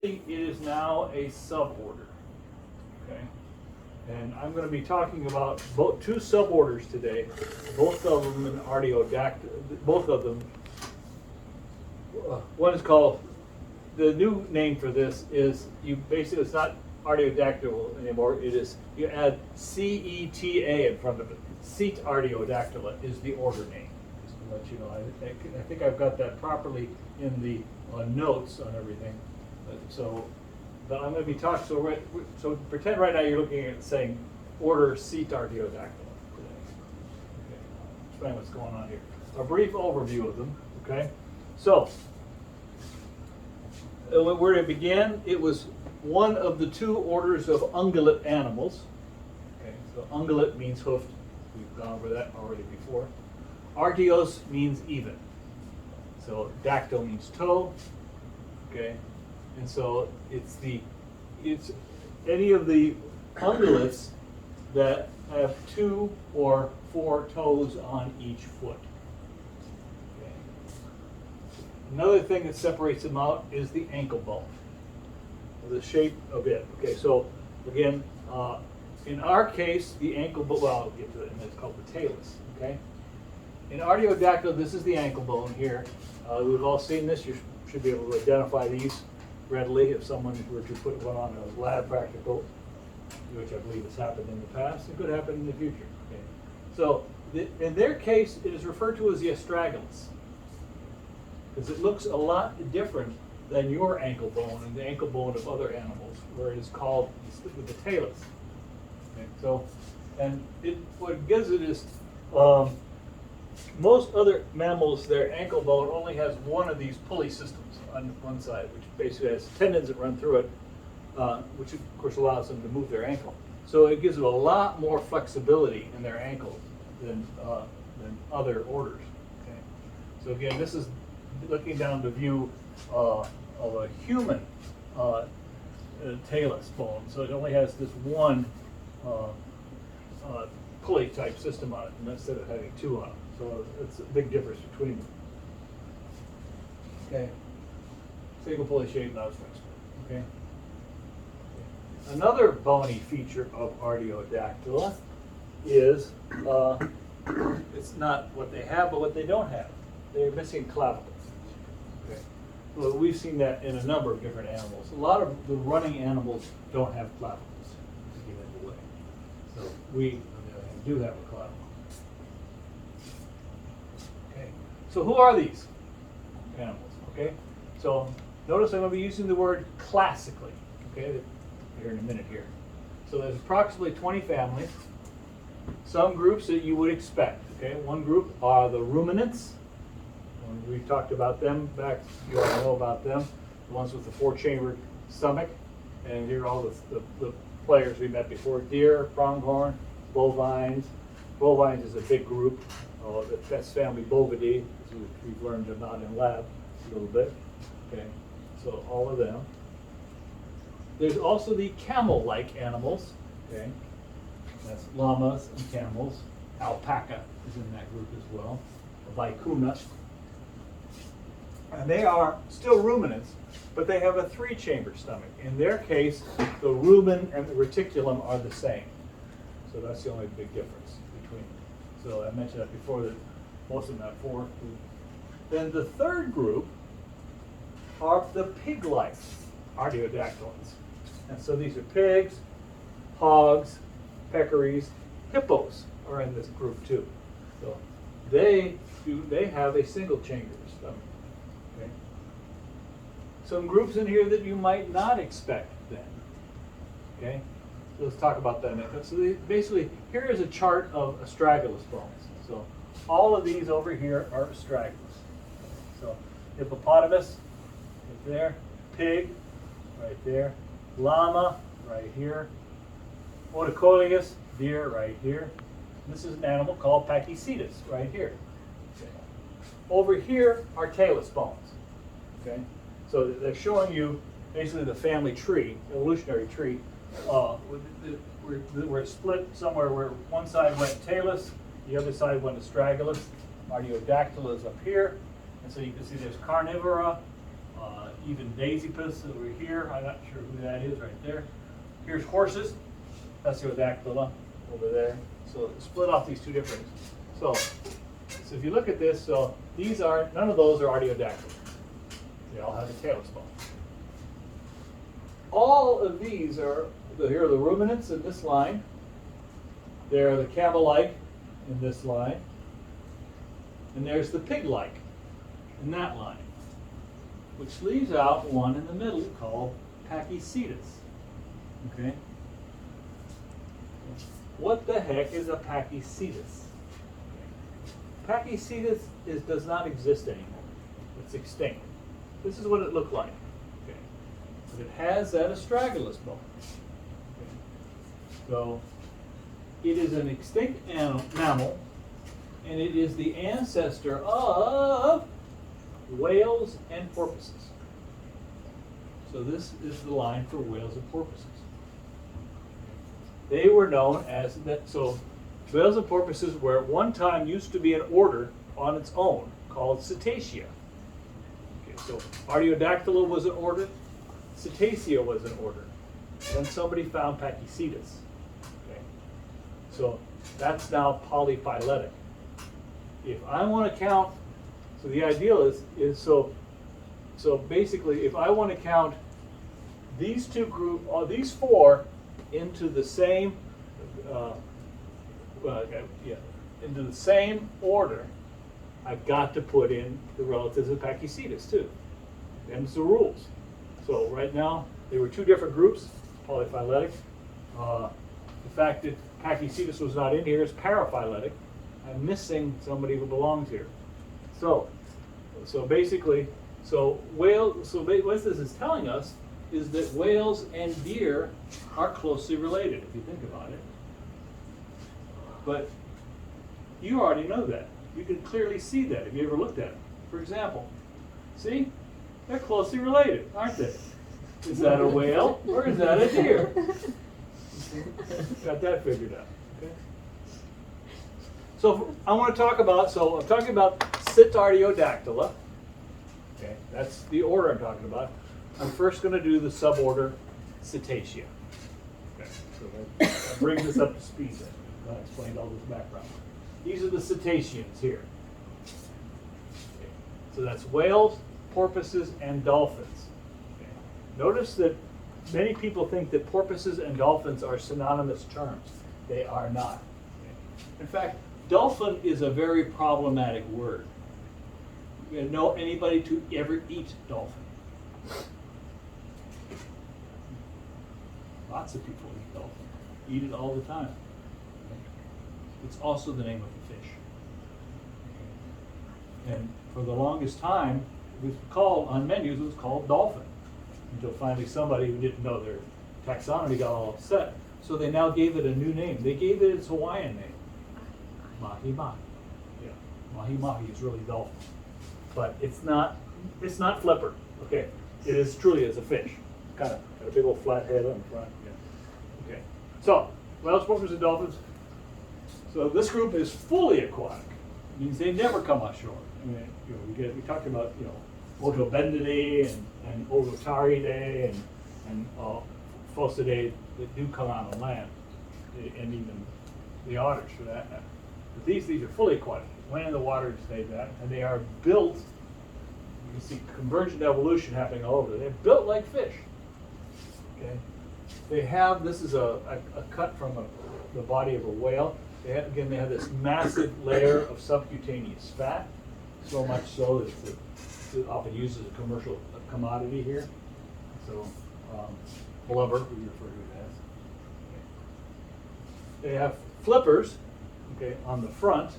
It is now a suborder, okay? And I'm going to be talking about two suborders today, both of them in Artiodactyla, both of them. One is called, the new name for this is, it's not Artiodactyla anymore, it is, you add C-E-T-A in front of it. Cetartiodactyla is the order name, just to let you know. I think I've got that properly in the notes on everything. But I'm going to be talking, so pretend right now you're looking at saying order Cetartiodactyla today. Okay, explain what's going on here. A brief overview of them, okay? So, where it began, it was one of the two orders of ungulate animals. Okay, so ungulate means hoofed. We've gone over that already before. Artios means even. So dactyl means toe. Okay, and so it's any of the ungulates that have 2 or 4 toes on each foot. Okay. Another thing that separates them out is the ankle bone, the shape of it. Okay, so again, in our case, the ankle bone, well, I'll get to it, and it's called the talus. Okay, in Artiodactyla, this is the ankle bone here. We've all seen this. You should be able to identify these readily if someone were to put one on a lab practical, which I believe has happened in the past. It could happen in the future. Okay. So in their case, it is referred to as the astragalus, because it looks a lot different than your ankle bone and the ankle bone of other animals, where it is called with the talus. Okay. So, and what gives it is most other mammals, their ankle bone only has one of these pulley systems on one side, which basically has tendons that run through it, which of course allows them to move their ankle. So it gives them a lot more flexibility in their ankle than other orders. Okay. So again, this is looking down the view of a human talus bone. So it only has this one pulley type system on it, instead of having 2 on it. So it's a big difference between them. Okay. Single pulley shape, not as flexible. Okay. Another bony feature of Artiodactyla is it's not what they have, but what they don't have. They're missing clavicles. Okay. Well, we've seen that in a number of different animals. A lot of the running animals don't have clavicles to get in the way. So we, on the other hand, do have a clavicle. Okay. So who are these animals? Okay. So notice I'm going to be using the word classically. Okay. Here in a minute here. So there's approximately 20 families. Some groups that you would expect. Okay. One group are the ruminants. We talked about them back. You all know about them. The ones with the 4-chambered stomach. And here are all the players we met before: deer, pronghorn, bovines. Bovines is a big group. That's family Bovidae, as we've learned about in lab a little bit. Okay, so all of them. There's also the camel-like animals. Okay, that's llamas and camels. Alpaca is in that group as well. Vicuna. And they are still ruminants, but they have a 3-chambered stomach. In their case, the rumen and the reticulum are the same. So that's the only big difference between them. So I mentioned that before, that most of them have 4. Then the third group are the pig-like Artiodactylans. And so these are pigs, hogs, peccaries, hippos are in this group too. So they have a single-chambered stomach. Okay. Some groups in here that you might not expect then. Okay. So let's talk about that next. So basically, here is a chart of astragalus bones. So all of these over here are astragalus. So hippopotamus, right there. Pig, right there. Llama, right here. Otocoleus, deer, right here. This is an animal called Pachycetus, right here. Okay. Over here are talus bones. Okay, so they're showing you basically the family tree, evolutionary tree. We're split somewhere where one side went talus, the other side went astragalus. Artiodactyla is up here, and so you can see there's carnivora, even dasypus over here. I'm not sure who that is right there. Here's horses, Cetartiodactyla over there. So split off these two different. So if you look at this, so these are, none of those are artiodactyl. They all have a tail bone. All of these are, here are the ruminants in this line. There are the camel-like in this line. And there's the pig-like in that line, which leaves out one in the middle called Pachycetus. Okay? What the heck is a Pachycetus? Pachycetus does not exist anymore. It's extinct. This is what it looked like. Okay. But it has that astragalus bone. Okay. So it is an extinct mammal, and it is the ancestor of whales and porpoises. So this is the line for whales and porpoises. They were known as that. So whales and porpoises were at one time used to be an order on its own called Cetacea. Okay, so Artiodactyla was an order, Cetacea was an order. Then somebody found Pachycetus. Okay, so that's now polyphyletic. If I want to count, so the ideal is so basically, if I want to count these two groups, or these four, into the same, into the same order, I've got to put in the relatives of Pachycetus too. Them's the rules. So right now, there were two different groups, polyphyletic. The fact that Pachycetus was not in here is paraphyletic. I'm missing somebody who belongs here. So basically, what this is telling us is that whales and deer are closely related, if you think about it. But you already know that. You can clearly see that if you ever looked at them. For example, see? They're closely related, aren't they? Is that a whale or is that a deer? Got that figured out. Okay. So I want to talk about, I'm talking about Cetartiodactyla. Okay, that's the order I'm talking about. I'm first going to do the suborder Cetacea. Okay, so that brings us up to speed then. I explained all this background. These are the cetaceans here. Okay, so that's whales, porpoises, and dolphins. Okay. Notice that many people think that porpoises and dolphins are synonymous terms. They are not. Okay. In fact, dolphin is a very problematic word. You know anybody to ever eat dolphin? Lots of people eat dolphin. Eat it all the time. It's also the name of a fish. And for the longest time, it was called, on menus, it was called dolphin. Until finally somebody who didn't know their taxonomy got all upset. So they now gave it a new name. They gave it its Hawaiian name. Mahi-mahi. Yeah, mahi-mahi is really dolphin. But it's not flipper. Okay, it is truly as a fish. Kind of got a big old flat head on the front. Yeah. Okay, so whales, porpoises, and dolphins. So this group is fully aquatic. It means they never come ashore. I mean, we talked about Otobendidae and Ototaridae and Phocidae that do come on the land, and even the otters for that matter. But these are fully aquatic. Went in the water and stayed that, and they are built. You can see convergent evolution happening all over. They're built like fish. Okay, they have. This is a cut from the body of a whale. They have this massive layer of subcutaneous fat, so much so that it's often used as a commercial commodity here. So, blubber, we refer to it as. Okay. They have flippers, okay, on the front.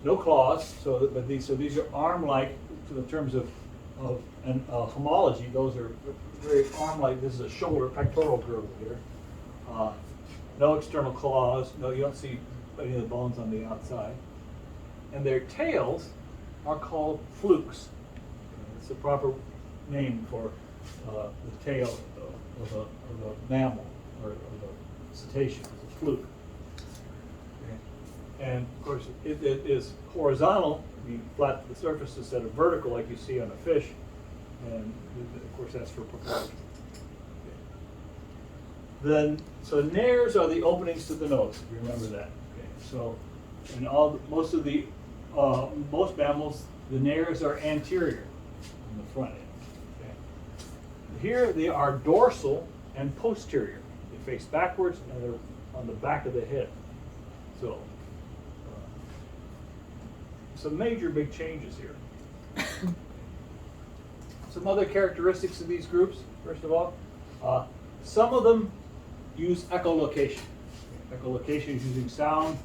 No claws, but these are arm-like to the terms of homology. Those are very arm-like. This is a shoulder pectoral girdle here. No external claws. No, you don't see any of the bones on the outside. And their tails are called flukes. It's the proper name for the tail of a mammal or of a cetacean. It's a fluke. Okay. And of course, it is horizontal, meaning flat to the surface, instead of vertical like you see on a fish. And of course that's for propulsion. Then, so nares are the openings to the nose, if you remember that. Okay. So, in most mammals, the nares are anterior in the front end. Okay. Here they are dorsal and posterior. They face backwards and they're on the back of the head. So, some major big changes here. Some other characteristics of these groups, first of all, some of them use echolocation. Echolocation is using sound,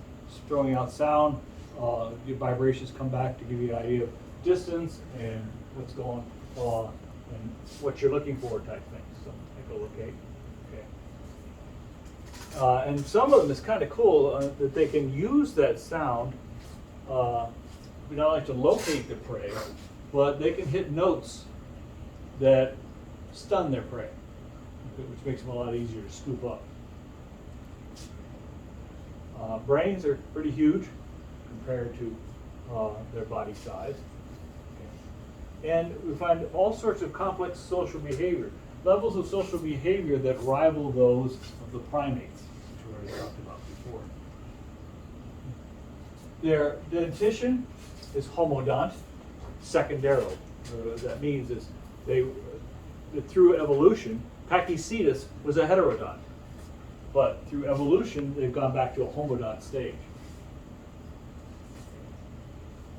throwing out sound. Your vibrations come back to give you an idea of distance and what's going on and what you're looking for type thing. So echolocate. Okay. And some of them is kind of cool that they can use that sound not only to locate the prey, but they can hit notes that stun their prey, which makes them a lot easier to scoop up. Brains are pretty huge compared to their body size. Okay. And we find all sorts of complex social behavior, levels of social behavior that rival those of the primates, which we already talked about before. Their dentition is homodont, secondarily. What that means is through evolution, Pachycetus was a heterodont, but through evolution, they've gone back to a homodont stage.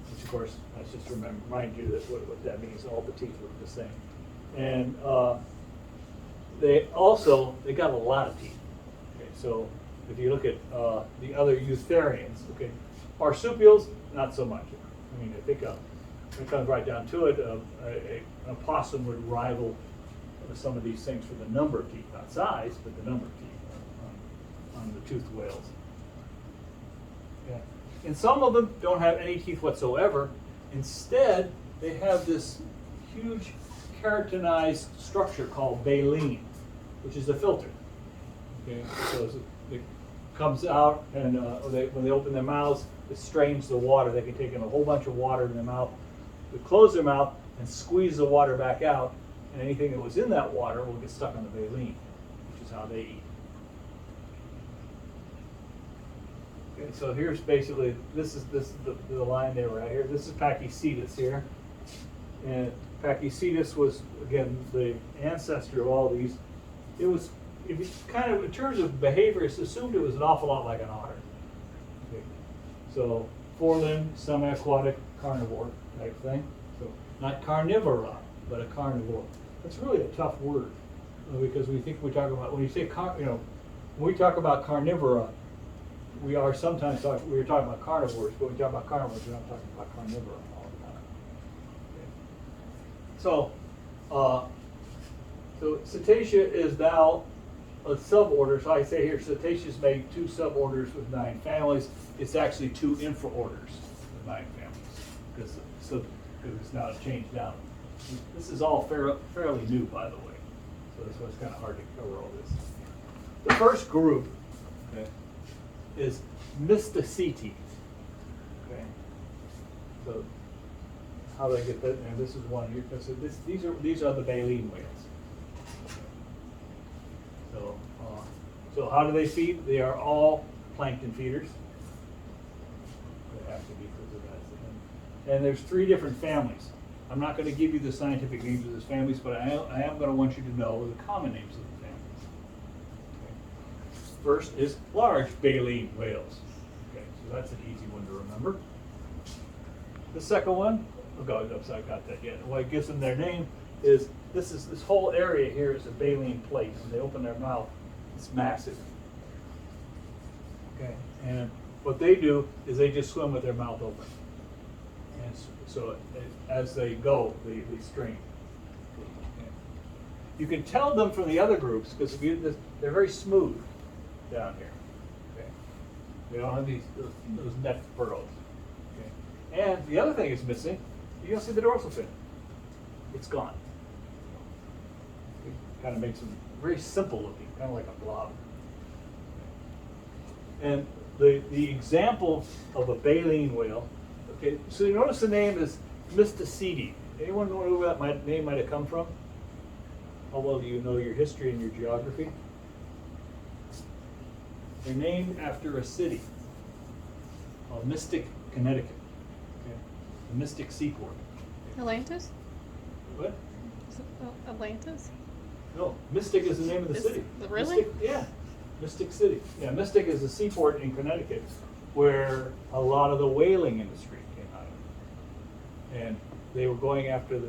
Which, of course, let's just remind you that what that means. All the teeth look the same, and they got a lot of teeth. Okay, so if you look at the other eutherians, okay, marsupials, not so much. I mean, I think when it comes right down to it, a possum would rival some of these things for the number of teeth, not size, but the number of teeth on the toothed whales. Yeah. And some of them don't have any teeth whatsoever. Instead, they have this huge keratinized structure called baleen, which is a filter. Okay, so it comes out, and when they open their mouths, it strains the water. They can take in a whole bunch of water in their mouth. They close their mouth and squeeze the water back out, and anything that was in that water will get stuck on the baleen, which is how they eat. Okay, so here's basically, this is the line there right here. This is Pachycetus here. And Pachycetus was, again, the ancestor of all these. It was, if you kind of, in terms of behavior, it's assumed it was an awful lot like an otter. Okay. So, four-limbed, semi-aquatic, carnivore type thing. So, not carnivora, but a carnivore. That's really a tough word because when we talk about carnivora, we are sometimes we're talking about carnivores, but when we talk about carnivores, we're not talking about carnivora all the time. Okay. So Cetacea is now a suborder. So I say here, Cetaceas make 2 suborders with 9 families. It's actually 2 infraorders with 9 families because it's now changed down. This is all fairly new, by the way, so that's why it's kind of hard to cover all this. The first group, okay, is Mysticeti. Okay, so how do I get that? And this is one here. So these are the baleen whales. So how do they feed? They are all plankton feeders. They have to be because of that. And there's 3 different families. I'm not going to give you the scientific names of those families, but I am going to want you to know the common names of the families. Okay. First is large baleen whales. Okay, so that's an easy one to remember. The second one, I got that yet. What gives them their name is this whole area here is a baleen plate. When they open their mouth, it's massive. Okay, and what they do is they just swim with their mouth open. And so as they go, they strain. Okay. You can tell them from the other groups because they're very smooth down here. Okay. They don't have those neck furrows. Okay. And the other thing is missing. You don't see the dorsal fin. It's gone. It kind of makes them very simple looking, kind of like a blob. And the example of a baleen whale. Okay, so you notice the name is Mysticeti. Anyone know where that name might have come from? How well do you know your history and your geography? They're named after a city called Mystic, Connecticut. Okay. The Mystic Seaport. Atlantis? What? Is it Atlantis? No, Mystic is the name of the city. Really? Mystic, yeah, Mystic City. Yeah, Mystic is a seaport in Connecticut where a lot of the whaling industry came out of. And they were going after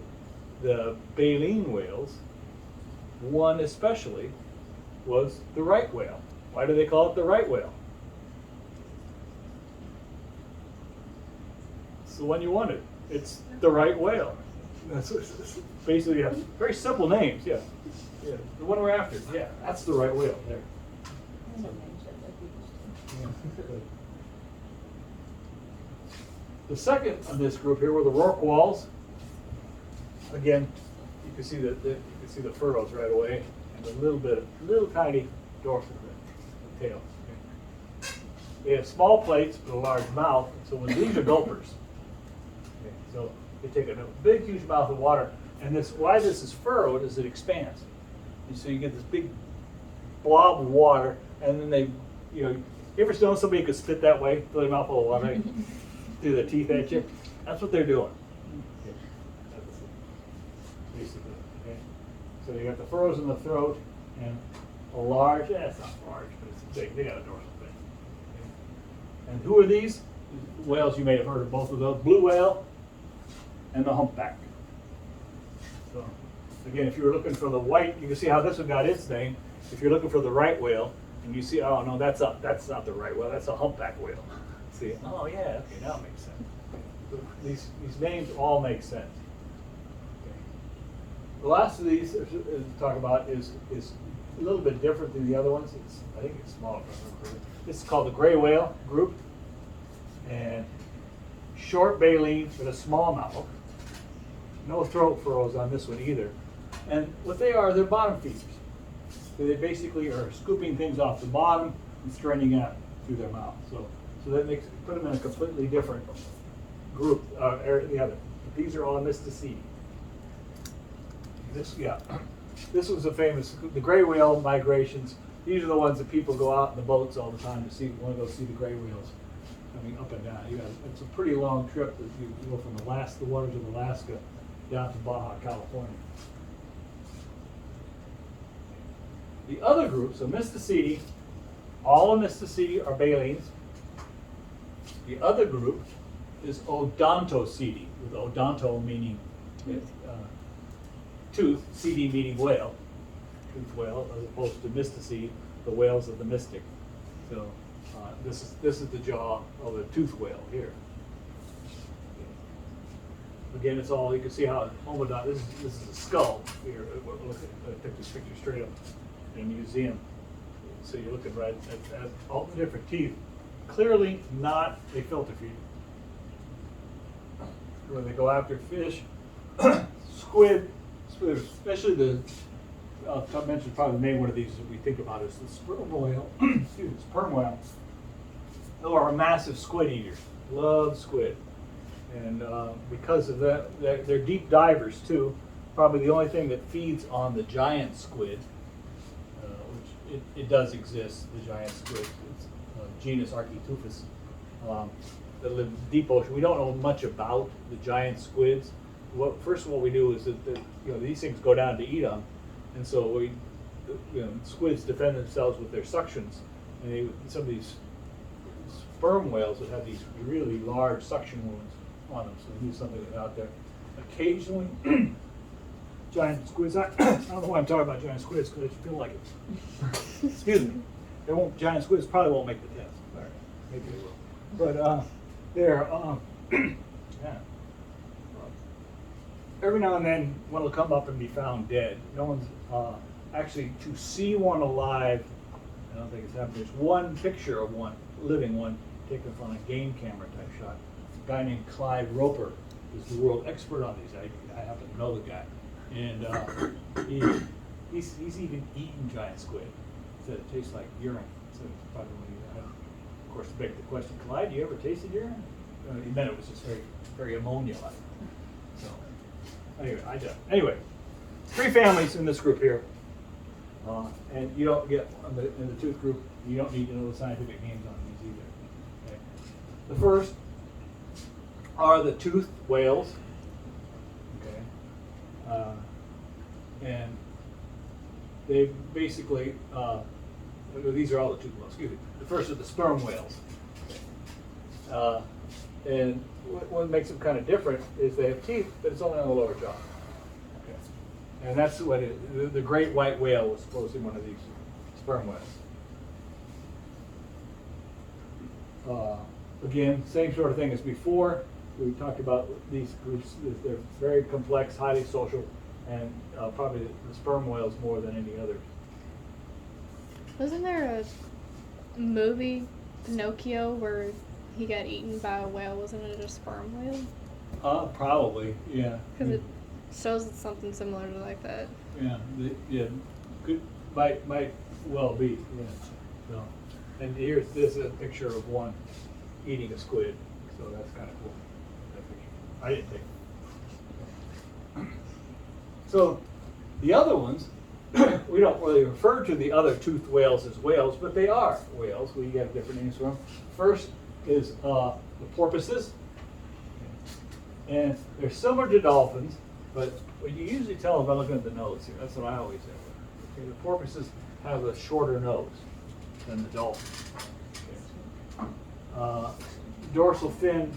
the baleen whales. One especially was the right whale. Why do they call it the right whale? It's the one you wanted. It's the right whale. That's basically very simple names. Yeah, yeah. The one we're after. Yeah, that's the right whale. There. Yeah. The second of this group here were the rorquals. Again, you can see the furrows right away, and a little tiny dorsal tail. Okay. They have small plates with a large mouth, so when these are gulpers. Okay, so they take a big, huge mouth of water, and why this is furrowed is it expands. And so you get this big blob of water, and then you ever know somebody could spit that way, fill their mouth full of water, through their teeth at you? That's what they're doing. Okay. That's basically, okay. So you got the furrows in the throat, and a large, it's not large, but it's big, they got a dorsal fin. Okay. And who are these? Whales, you may have heard of both of those, blue whale and the humpback. So again, if you were looking for the white, you can see how this one got its name. If you're looking for the right whale, and you see, oh no, that's not the right whale, that's a humpback whale. See, oh yeah, okay, now it makes sense. So these names all make sense. Okay. The last of these to talk about is a little bit different than the other ones. I think it's smaller. This is called the gray whale group, and short baleen with a small mouth. No throat furrows on this one either. And what they are, they're bottom feeders. So they basically are scooping things off the bottom and straining out through their mouth. So that put them in a completely different group. The other. These are all Mysticeae. This was a famous, the gray whale migrations. These are the ones that people go out in the boats all the time to want to go see the gray whales coming up and down. It's a pretty long trip. You go from the waters of Alaska down to Baja, California. The other group, so Mysticeae, all of Mysticeae are baleens. The other group is Odontoceae, with odonto meaning tooth, cedi meaning whale, tooth whale, as opposed to Mysticeae, the whales of the Mystic. So this is the jaw of a tooth whale here. Again, it's all, you can see how this is a skull here. I took this picture straight up in a museum. So you're looking right at all the different teeth. Clearly not a filter feeder. Where they go after fish, squid, especially I'll mention probably the main one of these that we think about is the sperm whale. Excuse me, sperm whale. They are a massive squid eater. Love squid. And because of that, they're deep divers too. Probably the only thing that feeds on the giant squid, which it does exist, the giant squid. It's genus Architeuthis, that live in deep ocean. We don't know much about the giant squids. First of all, we do is that these things go down to eat them, and so squids defend themselves with their suctions. And some of these sperm whales that have these really large suction wounds on them, so they need something out there. Occasionally, giant squids. I don't know why I'm talking about giant squids because I feel like it. Excuse me. Giant squids probably won't make the test. All right, maybe they will. But they're yeah. Every now and then one will come up and be found dead. No one's actually to see one alive. I don't think it's happened. There's one picture of one living one taken from a game camera type shot. A guy named Clyde Roper is the world expert on these. I happen to know the guy, and he's even eaten giant squid. He said it tastes like urine. So probably of course, begged the question, Clyde, do you ever tasted urine? He meant it was just very, very ammonia-like. So, Anyway, 3 families in this group here. And you don't get, in the tooth group, you don't need to know the scientific names on these either. Okay. The first are the toothed whales. Okay. And they basically, these are all the toothed whales, excuse me. The first are the sperm whales. And what makes them kind of different is they have teeth, but it's only on the lower jaw. Okay. And that's what the great white whale was supposed to be one of these sperm whales. Again, same sort of thing as before. We talked about these groups. They're very complex, highly social, and probably the sperm whales more than any other. Wasn't there a movie, Pinocchio, where he got eaten by a whale? Wasn't it a sperm whale? Probably, yeah. Because it shows something similar to like that. Yeah, might well be. Yeah. So, and here's this is a picture of one eating a squid. So that's kind of cool. That picture. I didn't take it. So the other ones, we don't really refer to the other toothed whales as whales, but they are whales. We have different names for them. First is the porpoises, and they're similar to dolphins, but what you usually tell them by looking at the nose here. That's what I always say. Okay, the porpoises have a shorter nose than the dolphins. Okay. Dorsal fin,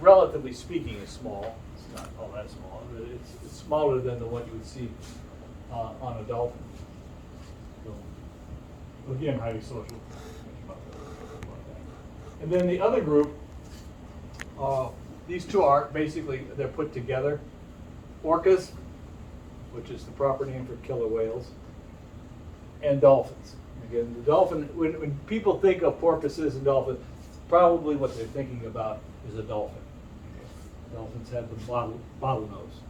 relatively speaking, is small. It's not all that small, but it's smaller than the one you would see on a dolphin. So, again, highly social. And then the other group, these two are basically, they're put together. Orcas, which is the proper name for killer whales, and dolphins. Again, the dolphin, when people think of porpoises and dolphins, probably what they're thinking about is a dolphin. Dolphins have the bottle nose.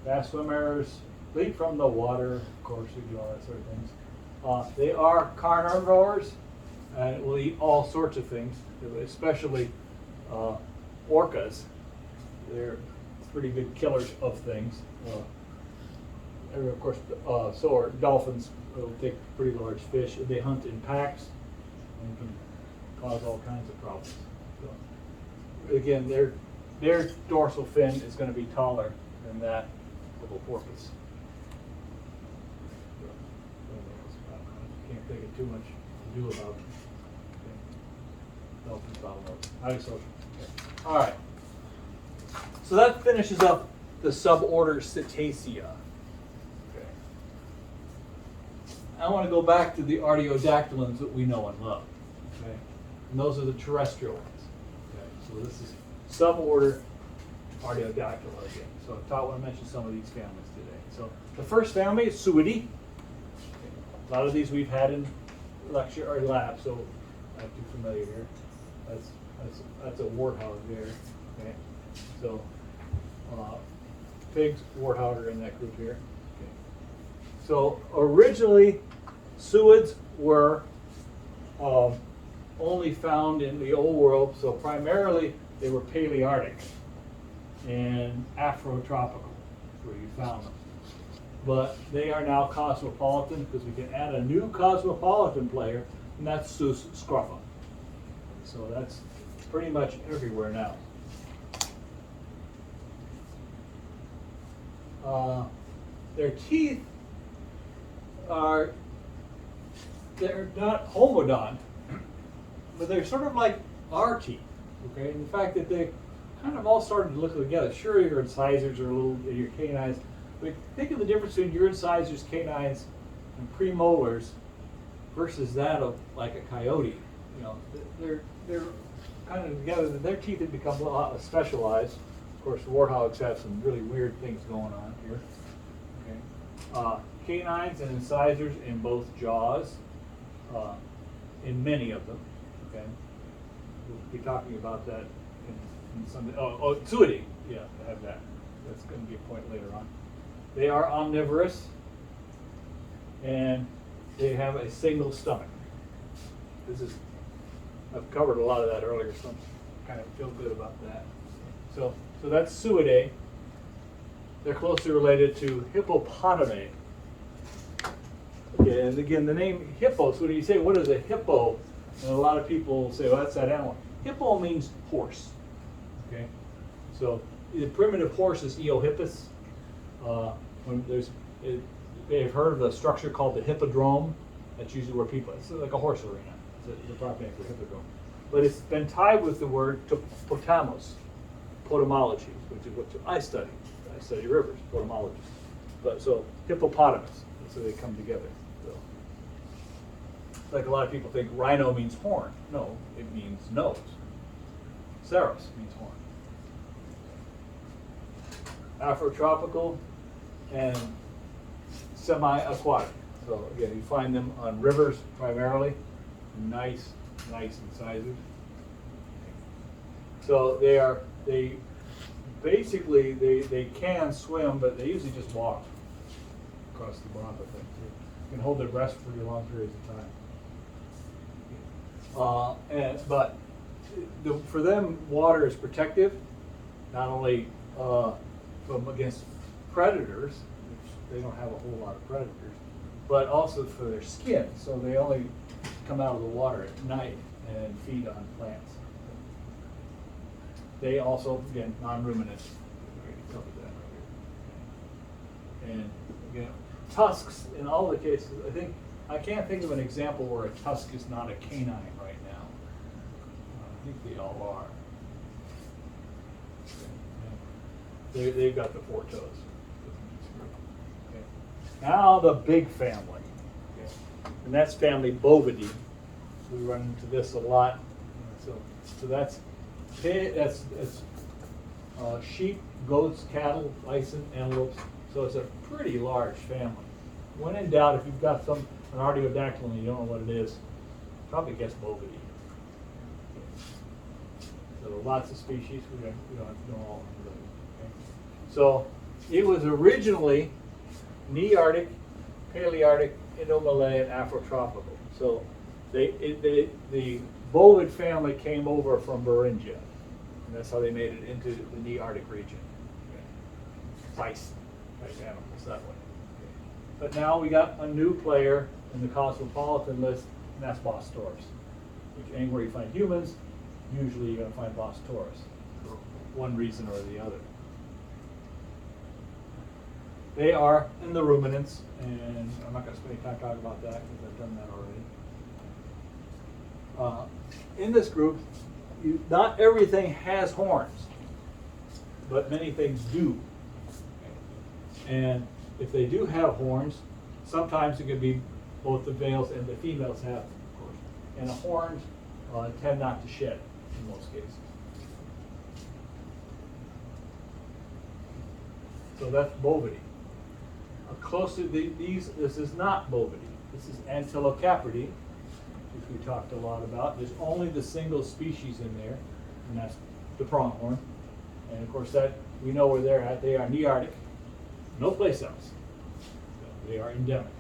Fast swimmers, leap from the water, of course, we do all that sort of things. They are carnivores and will eat all sorts of things, especially orcas. They're pretty good killers of things. And of course, so are dolphins. Will take pretty large fish. They hunt in packs and can cause all kinds of problems. So, again, their dorsal fin is going to be taller than that of a porpoise. Can't think of too much to do about it. Okay. Dolphins, bottlenose. Highly social. Okay. All right. So that finishes up the suborder Cetacea. Okay. I want to go back to the Artiodactylans that we know and love. Okay. And those are the terrestrial ones. Okay. So this is suborder Artiodactyla again. So I want to mention some of these families today. So the first family is Suidae. A lot of these we've had in lecture or lab, so I'm not too familiar here. That's a warthog there. Okay. So pigs, warthog are in that group here. Okay. So originally, suids were only found in the old world. So primarily they were Palearctic and Afrotropical, where you found them. But they are now cosmopolitan because we can add a new cosmopolitan player, and that's Sus scroffa. So that's pretty much everywhere now. Their teeth they're not homodont, but they're sort of like our teeth, okay? And the fact that they kind of all started to look together. Sure, your incisors are a little, your canines, but think of the difference between your incisors, canines, and premolars versus that of like a coyote. You know, they're kind of together. Their teeth have become a lot specialized. Of course, warthogs have some really weird things going on here. Okay, canines and incisors in both jaws, in many of them. Okay, we'll be talking about that in some. Suidae, yeah, I have that. That's going to be a point later on. They are omnivorous, and they have a single stomach. I've covered a lot of that earlier, so I kind of feel good about that. So that's Suidae. They're closely related to hippopotami. Okay, and again, the name hippo, so when you say, what is a hippo? And a lot of people say, well, that's that animal. Hippo means horse. Okay, so the primitive horse is Eohippus. When they've heard of a structure called the hippodrome. That's usually where people, it's like a horse arena. It's the proper name for hippodrome. But it's been tied with the word potamos, potamology, which is what I study. I study rivers, potamology. But so hippopotamus, so they come together. So, like a lot of people think rhino means horn. No, it means nose. Saros means horn. Afrotropical and semi-aquatic. So again, you find them on rivers primarily. Nice incisors. So they basically can swim, but they usually just walk across the bottom of things. They can hold their breath for pretty long periods of time. But for them, water is protective, not only from against predators, which they don't have a whole lot of predators, but also for their skin. So they only come out of the water at night and feed on plants. They also, again, non-ruminants. We already covered that earlier. And again, tusks in all the cases. I can't think of an example where a tusk is not a canine right now. I think they all are. They've got the 4 toes. Okay. Now the big family, okay. And that's family Bovidae. We run into this a lot. So that's sheep, goats, cattle, bison, antelopes. So it's a pretty large family. When in doubt, if you've got an Artiodactyla and you don't know what it is, probably guess Bovidae. So lots of species. We don't have to know all of them. Okay. So it was originally Nearctic, Palearctic, Indo-Malay, and Afrotropical. So the bovid family came over from Beringia, and that's how they made it into the Nearctic region. Bison type animals that way. But now we got a new player in the cosmopolitan list, and that's Bos taurus. Which anywhere you find humans, usually you're going to find Bos taurus for one reason or the other. They are in the ruminants, and I'm not going to spend any time talking about that because I've done that already. In this group, not everything has horns, but many things do. And if they do have horns, sometimes it can be both the males and the females have them, of course. And the horns tend not to shed in most cases. So that's Bovidae. This is not Bovidae. This is Antilocapridae, which we talked a lot about. There's only the single species in there, and that's the pronghorn. And of course, that we know where they're at. They are Nearctic, no place else. So they are endemic.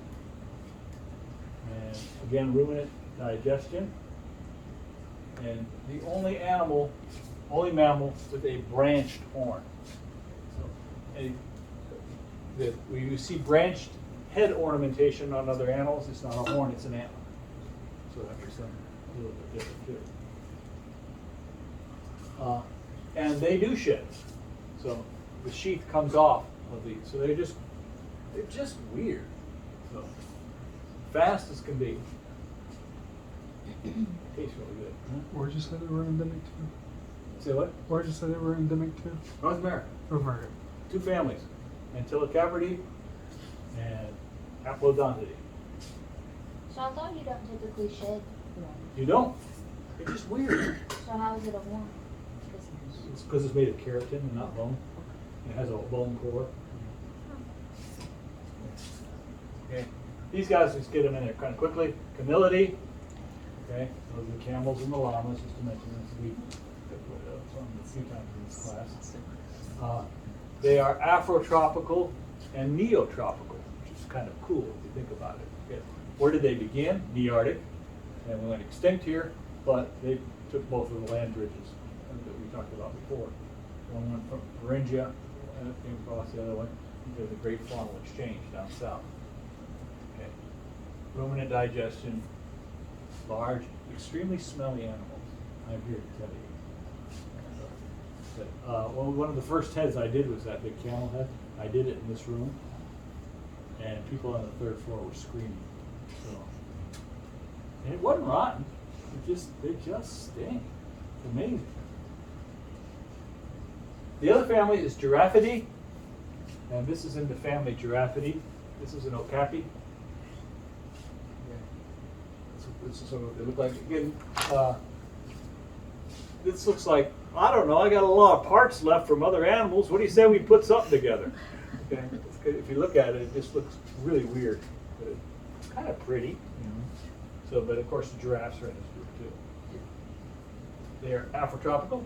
And again, ruminant digestion. And the only mammal with a branched horn. So, we see branched head ornamentation on other animals. It's not a horn, it's an antler. So that makes them a little bit different too. And they do shed. So the sheath comes off of these. So they're just weird. So fast as can be. Tastes really good. Where'd you say they were endemic to? Say what? Where'd you say they were endemic to? North America. North America. 2 families. Antilocapridae and Aplodontidae. So I thought you don't typically shed one. You don't. It's just weird. So how is it a horn? It's because it's made of keratin and not bone. It has a bone core. Okay. These guys, just get them in there kind of quickly. Camelidae. Okay. Those are the camels and the llamas, just to mention this. We put some a few times in this class. They are Afrotropical and Neotropical, which is kind of cool if you think about it. Okay. Where did they begin? Nearctic. And we went extinct here, but they took both of the land bridges that we talked about before. one went from Thuringia, and it came across the other one. There's a Great Faunal Exchange down south. Okay. Ruminant digestion, large, extremely smelly animals. I'm here to tell you. Well, one of the first heads I did was that big camel head. I did it in this room, and people on the third floor were screaming. So, and it wasn't rotten. They just stink. It's amazing. The other family is Giraffidae, and this is in the family Giraffidae. This is an okapi. This is what they look like. Again, this looks like, I don't know, I got a lot of parts left from other animals. What do you say we put something together? Okay. If you look at it, it just looks really weird. But it's kind of pretty. You know? So, but of course the giraffes are in this group too. They're Afrotropical.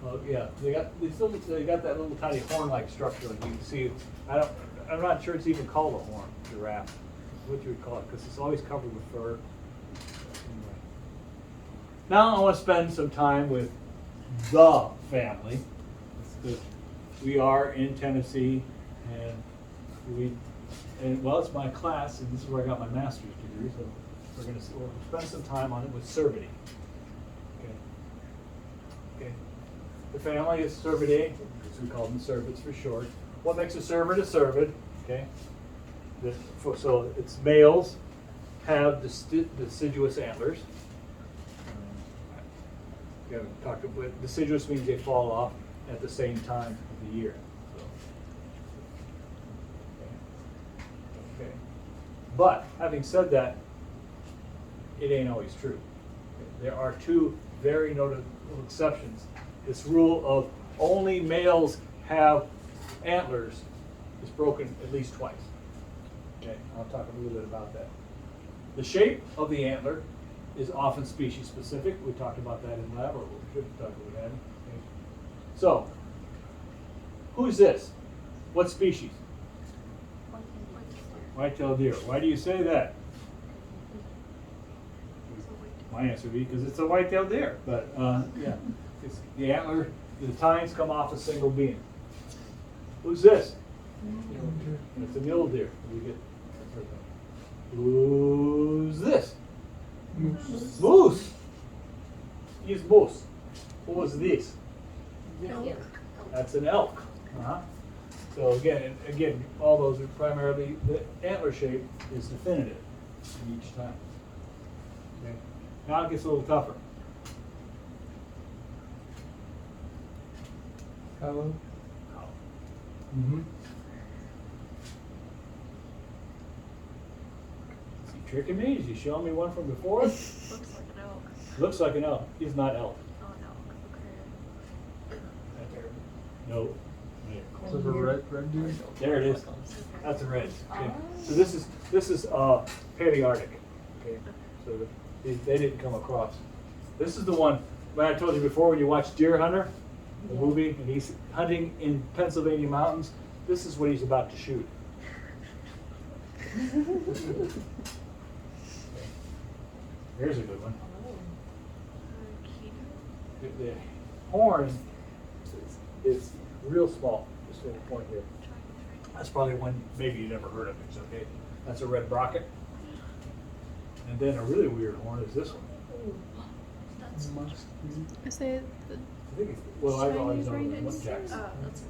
Well, yeah, they got that little tiny horn-like structure, like you can see. I'm not sure it's even called a horn, giraffe. What you would call it, because it's always covered with fur. Anyway. Now I want to spend some time with the family. We are in Tennessee, and well, it's my class, and this is where I got my master's degree. So we'll spend some time on it with Cervidae. Okay. The family is Cervidae, as we call them cervids for short. What makes a cervid a cervid? Okay. So its males have deciduous antlers. Deciduous means they fall off at the same time of the year. So, okay. But having said that, it ain't always true. There are two very notable exceptions. This rule of only males have antlers is broken at least twice. Okay, I'll talk a little bit about that. The shape of the antler is often species specific. We talked about that in lab, or we should have talked about that. Okay. So, who's this? What species? White-tailed deer. Why do you say that? My answer would be because it's a white-tailed deer. But yeah, it's the antler, the tines come off a single beam. Who's this? It's a mule deer. Who's this? Moose. Moose. He's moose. Who was this? That's an elk. So again, all those are primarily, the antler shape is definitive in each time. Okay. Now it gets a little tougher. Hello. Mm-hmm. Is he tricking me? Is he showing me one from before? Looks like an elk. Looks like an elk. He's not elk. Oh, an elk. Okay. No. Is it a red deer? There it is. That's a red. Okay. So this is Palearctic. Okay. So they didn't come across. This is the one when I told you before when you watch Deer Hunter, the movie, and he's hunting in Pennsylvania mountains. This is what he's about to shoot. Here's a good one. The horn is real small. Just a point here. That's probably one maybe you never heard of. It's okay. That's a red brocket. And then a really weird horn is this one. Must be. I say I think it's, well, I've always known it was Chinese muntjacs. That's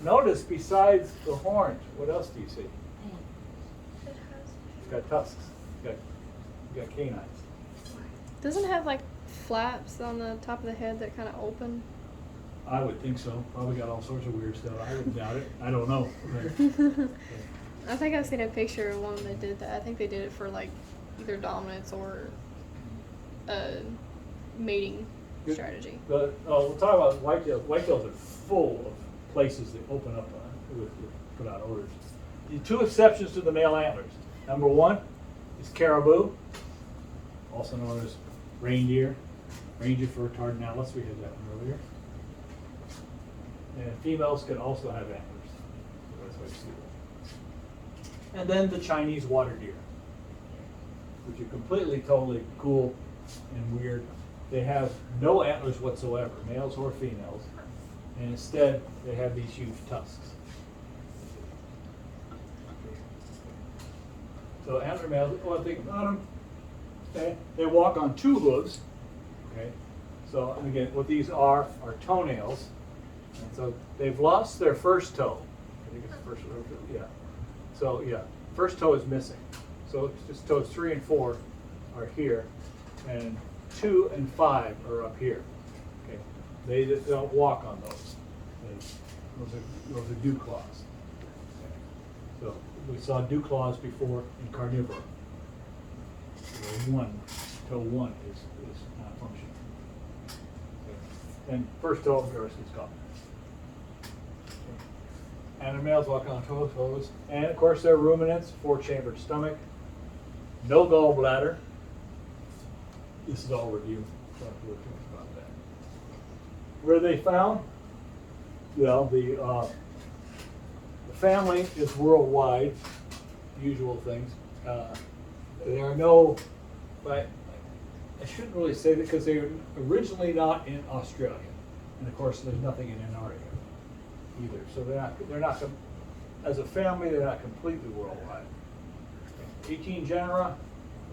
Notice besides the horns, what else do you see? it has. It's got tusks. It's got canines. doesn't it have like flaps on the top of the head that kind of open. I would think so. Probably got all sorts of weird stuff. I wouldn't doubt it. I don't know. I think I've seen a picture of one that did that. I think they did it for like either dominance or mating Good. strategy. But we'll talk about whitetails. Whitetails are full of places they open up to put out odors. The two exceptions to the male antlers. Number one is caribou, also known as reindeer, Rangifer tardinalis. We had that one earlier. And females can also have antlers. So that's why you see that. And then the Chinese water deer, which are completely, totally cool and weird. They have no antlers whatsoever, males or females, and instead they have these huge tusks. So antler males, one thing about them, okay, they walk on two hooves. Okay, so and again, what these are toenails, and so they've lost their first toe. I think it's the first, yeah. So yeah, first toe is missing. So it's just toes 3 and 4 are here, and 2 and 5 are up here. Okay, they just don't walk on those. Those are dew claws. Okay. So we saw dew claws before in carnivora. So toe one is not functioning. Okay. And first toe, of course, is gone. Okay. And the males walk on toes, and of course they're ruminants, 4-chambered stomach, no gallbladder. This is all review. Don't have to look too much about that. Where are they found? Well, the family is worldwide. Usual things. There are no. I shouldn't really say that because they're originally not in Australia, and of course there's nothing in Antarctica either. So they're not as a family they're not completely worldwide. 18 genera,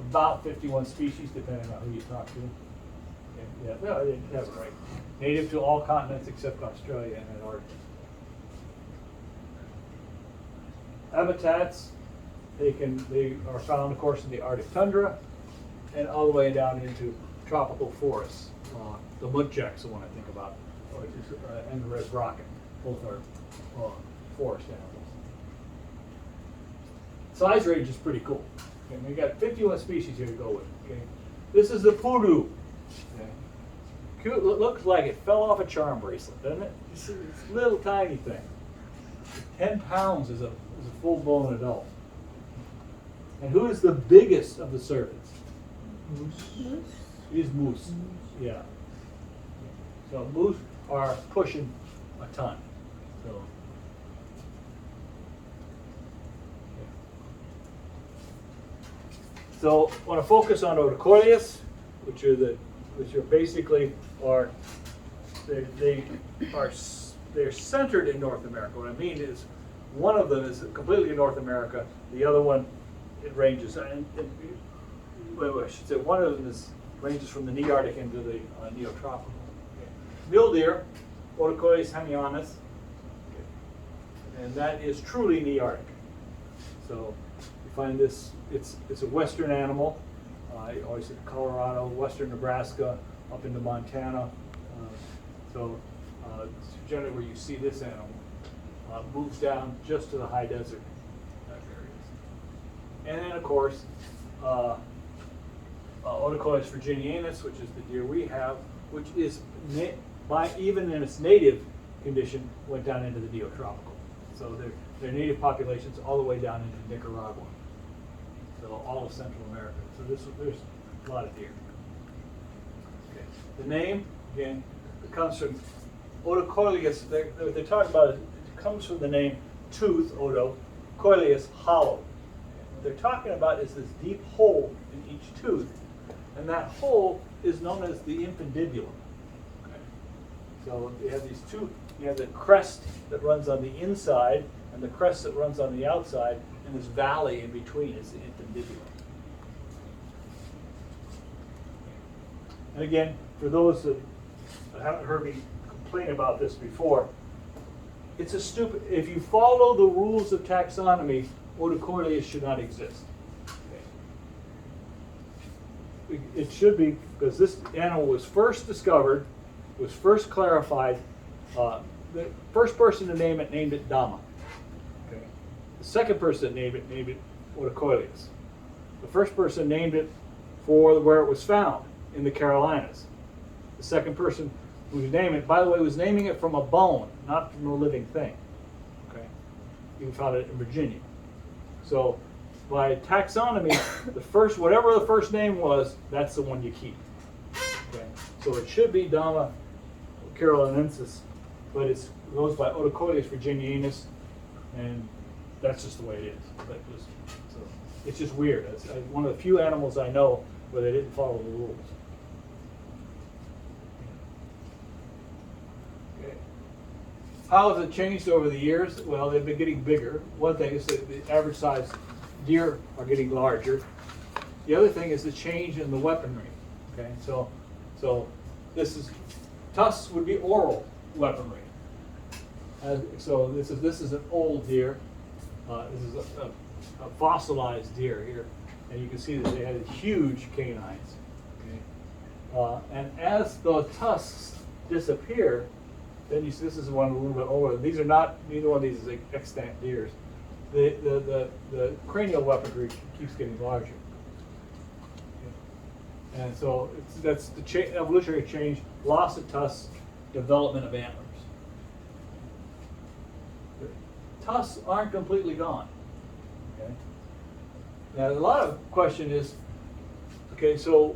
about 51 species, depending on who you talk to. Yeah, no, that's right. Native to all continents except Australia and Antarctica. Habitats, they are found, of course, in the Arctic tundra and all the way down into tropical forests. The muntjacs, the one I think about, and the red rocket, both are forest animals. Size range is pretty cool. Okay, we got 51 species here to go with. Okay. This is the poodoo. Okay. Cute, looks like it fell off a charm bracelet, doesn't it? It's a little tiny thing. 10 pounds is a full-blown adult. And who is the biggest of the servants? Moose. Is moose. Yeah. So moose are pushing a ton. So. So I want to focus on Odocoileus, which are basically they're centered in North America. What I mean is, one of them is completely in North America. The other one, it ranges. I should say one of them ranges from the Nearctic into the Neotropical. Okay. Mule deer, Odocoileus hemionus, and that is truly Nearctic. So you find this. It's a western animal. I always said Colorado, western Nebraska, up into Montana. Generally where you see this animal moves down just to the high desert areas. And then of course, Odocoileus virginianus, which is the deer we have, which is even in its native condition went down into the Neotropical. So their native populations all the way down into Nicaragua. So all of Central America. So there's a lot of deer. Okay. The name, again, it comes from Odocoileus. What they're talking about it comes from the name tooth, odo, coileus, hollow. What they're talking about is this deep hole in each tooth, and that hole is known as the infundibulum. Okay. So you have these two. You have the crest that runs on the inside and the crest that runs on the outside, and this valley in between is the infundibulum. And again, for those that haven't heard me complain about this before, it's a stupid. If you follow the rules of taxonomy, Odocoileus should not exist. Okay. It should be, because this animal was first discovered, was first clarified. The first person to name it named it Dama. Okay. The second person named it Odocoileus. The first person named it for where it was found in the Carolinas. The second person who named it, by the way, was naming it from a bone, not from a living thing. Okay. You found it in Virginia. So by taxonomy, whatever the first name was, that's the one you keep. Okay. So it should be Dama carolinensis, but it goes by Odocoileus virginianus, and that's just the way it is. So it's just weird. It's one of the few animals I know where they didn't follow the rules. How has it changed over the years? Well, they've been getting bigger. One thing is that the average size deer are getting larger. The other thing is the change in the weaponry. Okay, so this is tusks would be oral weaponry. So this is an old deer. This is a fossilized deer here, and you can see that they had huge canines. Okay, and as the tusks disappear, then you see this is one a little bit older. These are not, neither one of these is extant deers. The cranial weaponry keeps getting larger. And so that's the evolutionary change, loss of tusks, development of antlers. The tusks aren't completely gone. Okay? Now, a lot of question is, okay, so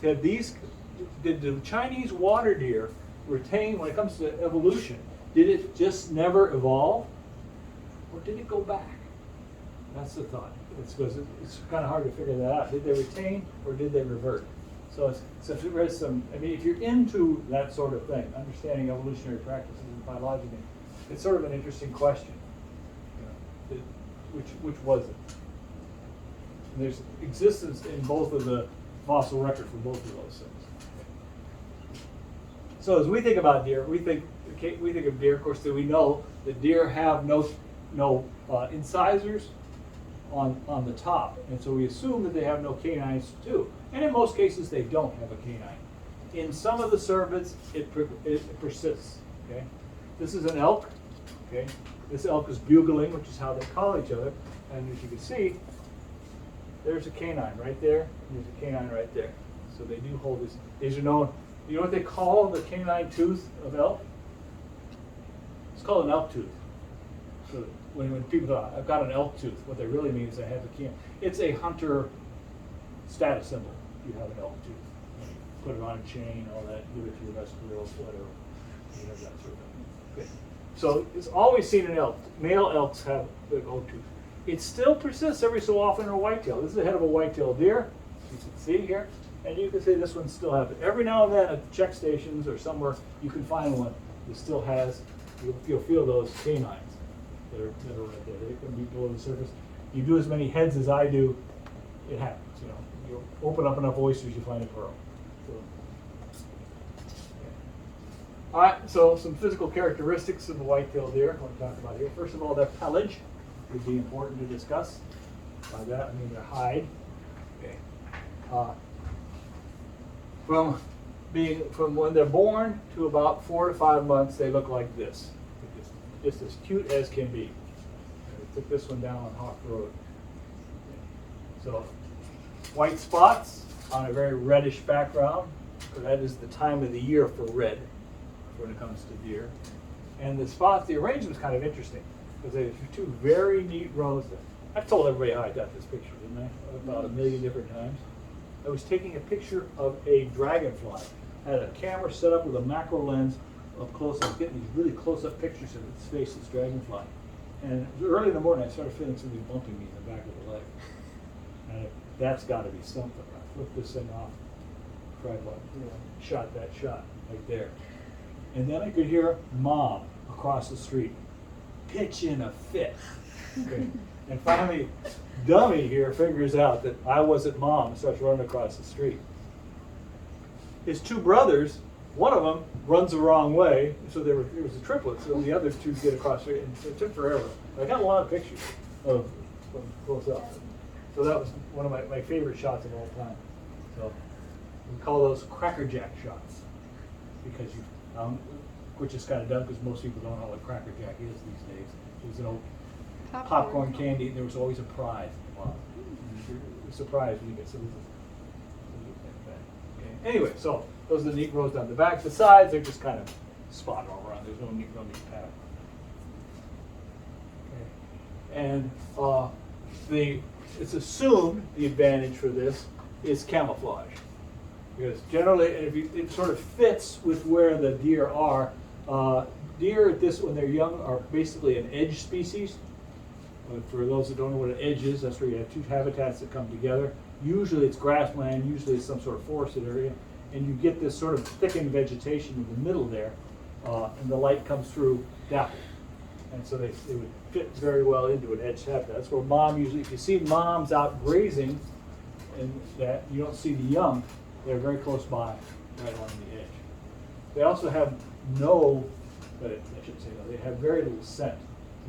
did the Chinese water deer retain, when it comes to evolution, did it just never evolve? Or did it go back? That's the thought. It's kind of hard to figure that out. Did they retain or did they revert? So there is some, I mean, if you're into that sort of thing, understanding evolutionary practices and biology, it's sort of an interesting question. You know, which was it? And there's existence in both of the fossil record for both of those things. So as we think about deer, we think of deer. Of course, that we know that deer have no incisors on the top, and so we assume that they have no canines too. And in most cases, they don't have a canine. In some of the cervids, it persists. Okay, this is an elk. Okay, this elk is bugling, which is how they call each other. And as you can see, there's a canine right there. And there's a canine right there. So they do hold these. These are known. You know what they call the canine tooth of elk? It's called an elk tooth. So when people talk, I've got an elk tooth, what they really mean is I have a canine. It's a hunter status symbol. You have an elk tooth. You put it on a chain, all that, give it to your best girls, whatever. You have that sort of thing. Okay. So it's always seen in elk. Male elks have the elk tooth. It still persists every so often in a whitetail. This is the head of a whitetail deer. You can see here. And you can see this one still has it. Every now and then at check stations or somewhere, you can find one that still has, you'll feel those canines that are right there. They can be below the surface. You do as many heads as I do, it happens. You know, you open up enough oysters, you find a pearl. So, okay. All right, so some physical characteristics of the white-tailed deer I want to talk about here. First of all, their pelage would be important to discuss. By that I mean their hide. Okay. From when they're born to about 4 to 5 months, they look like this, just as cute as can be. I took this one down on Hawk Road. So, white spots on a very reddish background. So that is the time of the year for red when it comes to deer. And the spots, the arrangement's kind of interesting because there's two very neat rows. I've told everybody how I got this picture, didn't I? About 1 million different times. I was taking a picture of a dragonfly. I had a camera set up with a macro lens up close. I was getting these really close-up pictures of its face, this dragonfly. And it was early in the morning, I started feeling something bumping me in the back of the leg. And that's got to be something. I flipped this thing off, tripod, shot that shot right there. And then I could hear Mom across the street pitch in a fit. Okay. And finally, Dummy here figures out that I wasn't Mom and starts running across the street. His two brothers, one of them runs the wrong way, so it was a triplet, so the other two get across the street, and it took forever. I got a lot of pictures of close up. So that was one of my favorite shots of all time. So we call those crackerjack shots, because which is kind of dumb because most people don't know what crackerjack is these days. It was an old popcorn candy, and there was always a prize at the bottom. You're surprised when you get something like that. Okay. Anyway, so those are the neat rows down the back. The sides, they're just kind of spotted all around. There's no neat pattern. Okay. And it's assumed the advantage for this is camouflage. Because generally, it sort of fits with where the deer are. Deer when they're young are basically an edge species. For those that don't know what an edge is, that's where you have two habitats that come together. Usually it's grassland, usually it's some sort of forested area, and you get this sort of thickened vegetation in the middle there. and the light comes through dapple. And so they would fit very well into an edged habitat. That's where mom usually, if you see moms out grazing, and that you don't see the young, they're very close by, right along the edge. They also have I shouldn't say no, they have very little scent.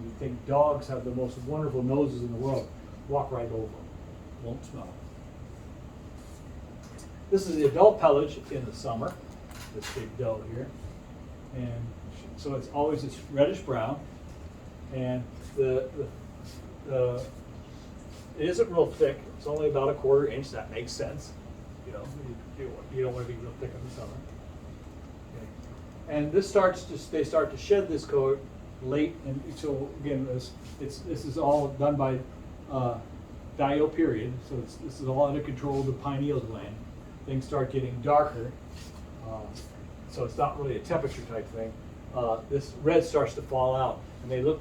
You think dogs have the most wonderful noses in the world. Walk right over them, won't smell. This is the adult pelage in the summer, this big doe here. And so it's always this reddish brown. And it isn't real thick. It's only about a 1/4 inch. That makes sense. You know, you don't want to be real thick in the summer. Okay. And this they start to shed this coat late. And so again, this is all done by diel period. So this is all under control of the pineal gland. Things start getting darker. So it's not really a temperature type thing. This red starts to fall out, and they look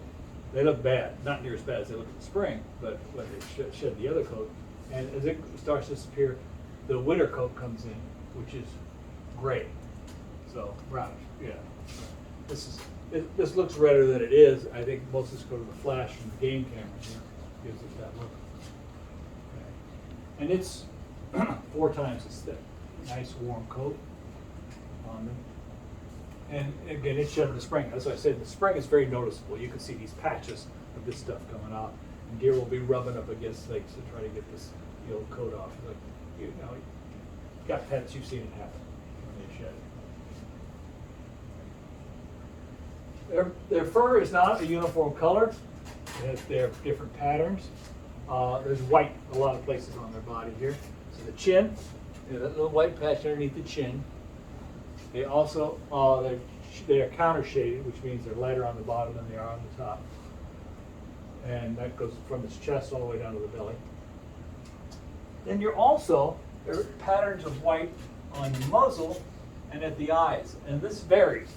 bad. Not near as bad as they look in the spring, but when they shed the other coat, and as it starts to disappear, the winter coat comes in, which is gray, so brownish. Yeah, this looks redder than it is. I think most of this goes to the flash from the game camera here, gives it that look. Okay. And it's 4 times as thick. Nice warm coat on them. And again, it's shed in the spring. As I said, the spring is very noticeable. You can see these patches of this stuff coming out. And deer will be rubbing up against things to try to get this old coat off. Like, you got pets, you've seen it happen when they shed. Their fur is not a uniform color. They have different patterns. There's white a lot of places on their body here. So the chin, that little white patch underneath the chin. They also, they are counter shaded, which means they're lighter on the bottom than they are on the top. And that goes from its chest all the way down to the belly. Then there are patterns of white on the muzzle and at the eyes. And this varies.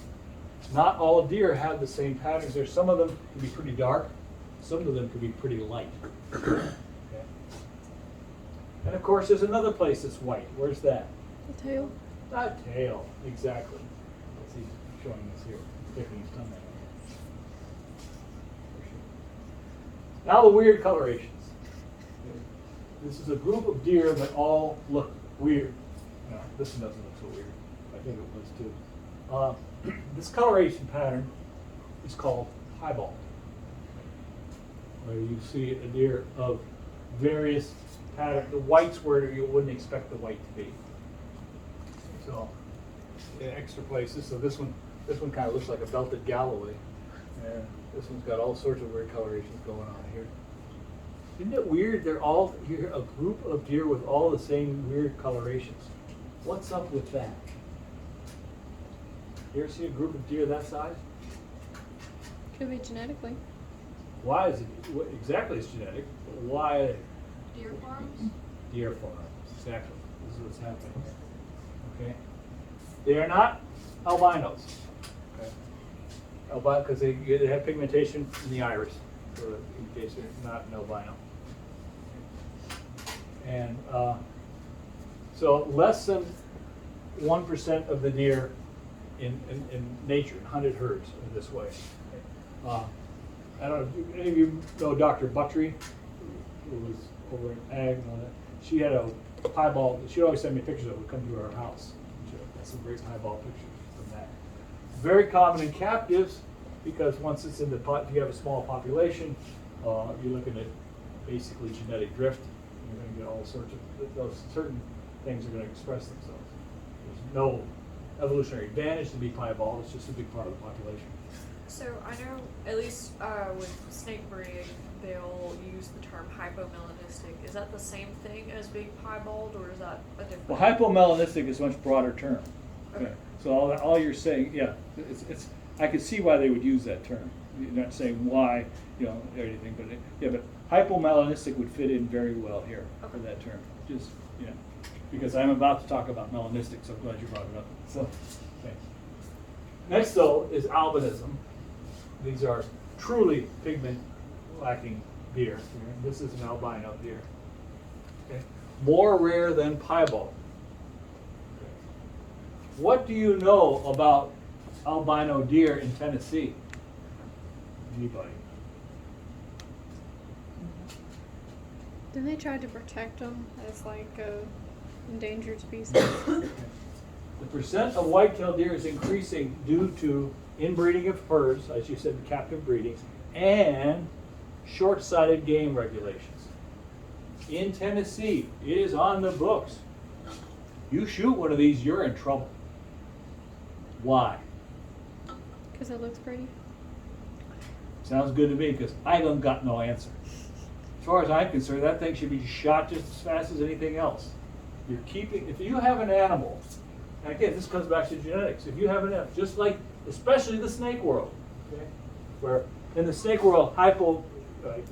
Not all deer have the same patterns. There's some of them can be pretty dark. Some of them can be pretty light. Okay. And of course, there's another place that's white. Where's that? The tail. That tail, exactly. Let's see, showing this here. Sticking his tongue out. Now the weird colorations. This is a group of deer that all look weird. No, this one doesn't look so weird. I think it was too. This coloration pattern is called piebald, where you see a deer of various patterns. The white's where you wouldn't expect the white to be. So, extra places. So this one kind of looks like a belted Galloway, and this one's got all sorts of weird colorations going on here. Isn't it weird? They're all here, a group of deer with all the same weird colorations. What's up with that? You ever see a group of deer that size? Could be genetically. Why is it? What exactly is genetic? But why? Deer farms? Deer farms. Exactly. This is what's happening. Okay. They are not albinos. Okay. Because they have pigmentation in the iris, in case they're not an albino. And so less than 1% of the deer in nature, in hunted herds, are this way. I don't know if any of you know Dr. Buttry, who was over in Ag and all that. She had a piebald. She always send me pictures of it. Would come to our house. She had some great piebald pictures from that. Very common in captives because once it's in the if you have a small population, you're looking at basically genetic drift. You're going to get all sorts of those certain things are going to express themselves. There's no evolutionary advantage to be piebald. It's just a big part of the population. So I know, at least with snake breeding, they'll use the term hypomelanistic. Is that the same thing as being piebald, or is that a different? Well, hypomelanistic is a much broader term. Okay. So all you're saying, yeah, it's I could see why they would use that term. You're not saying why, or anything, but hypomelanistic would fit in very well here for that term. Just because I'm about to talk about melanistic, so I'm glad you brought it up. So, okay. Next though is albinism. These are truly pigment lacking deer. This is an albino deer. Okay. More rare than piebald. Okay. What do you know about albino deer in Tennessee? Anybody? Then they tried to protect them as like a endangered species. The percent of white-tailed deer is increasing due to inbreeding of herds, as you said, captive breeding, and short-sighted game regulations. In Tennessee, it is on the books. You shoot one of these, you're in trouble. Why? Because it looks pretty. Sounds good to me, because I don't got no answer. As far as I'm concerned, that thing should be shot just as fast as anything else. You're keeping, if you have an animal, and again, this comes back to genetics. If you have an animal, just like, especially the snake world, okay? Where in the snake world, I don't, I'm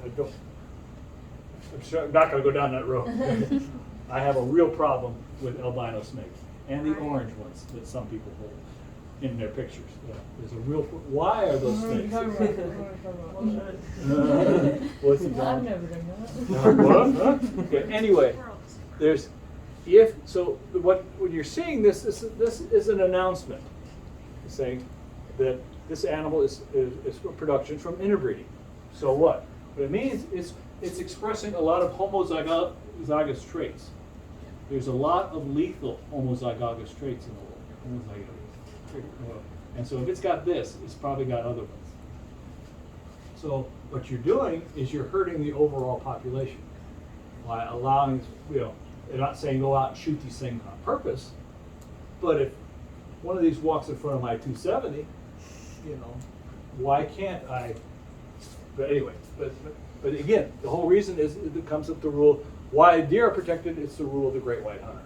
not going to go down that road. I have a real problem with albino snakes and the orange ones that some people hold in their pictures. Yeah, there's a real. Why are those snakes? What's the I've problem? never done that. What? Huh? Okay. Anyway, We're on the same. there's what when you're seeing this is an announcement saying that this animal is a production from interbreeding. So what? What it means is it's expressing a lot of homozygous traits. There's a lot of lethal homozygous traits in the world. And so if it's got this, it's probably got other ones. So what you're doing is you're hurting the overall population by allowing, they're not saying go out and shoot these things on purpose, but if one of these walks in front of my 270, why can't I? But anyway, but again, the whole reason is it comes up the rule, why deer are protected, it's the rule of the great white hunter.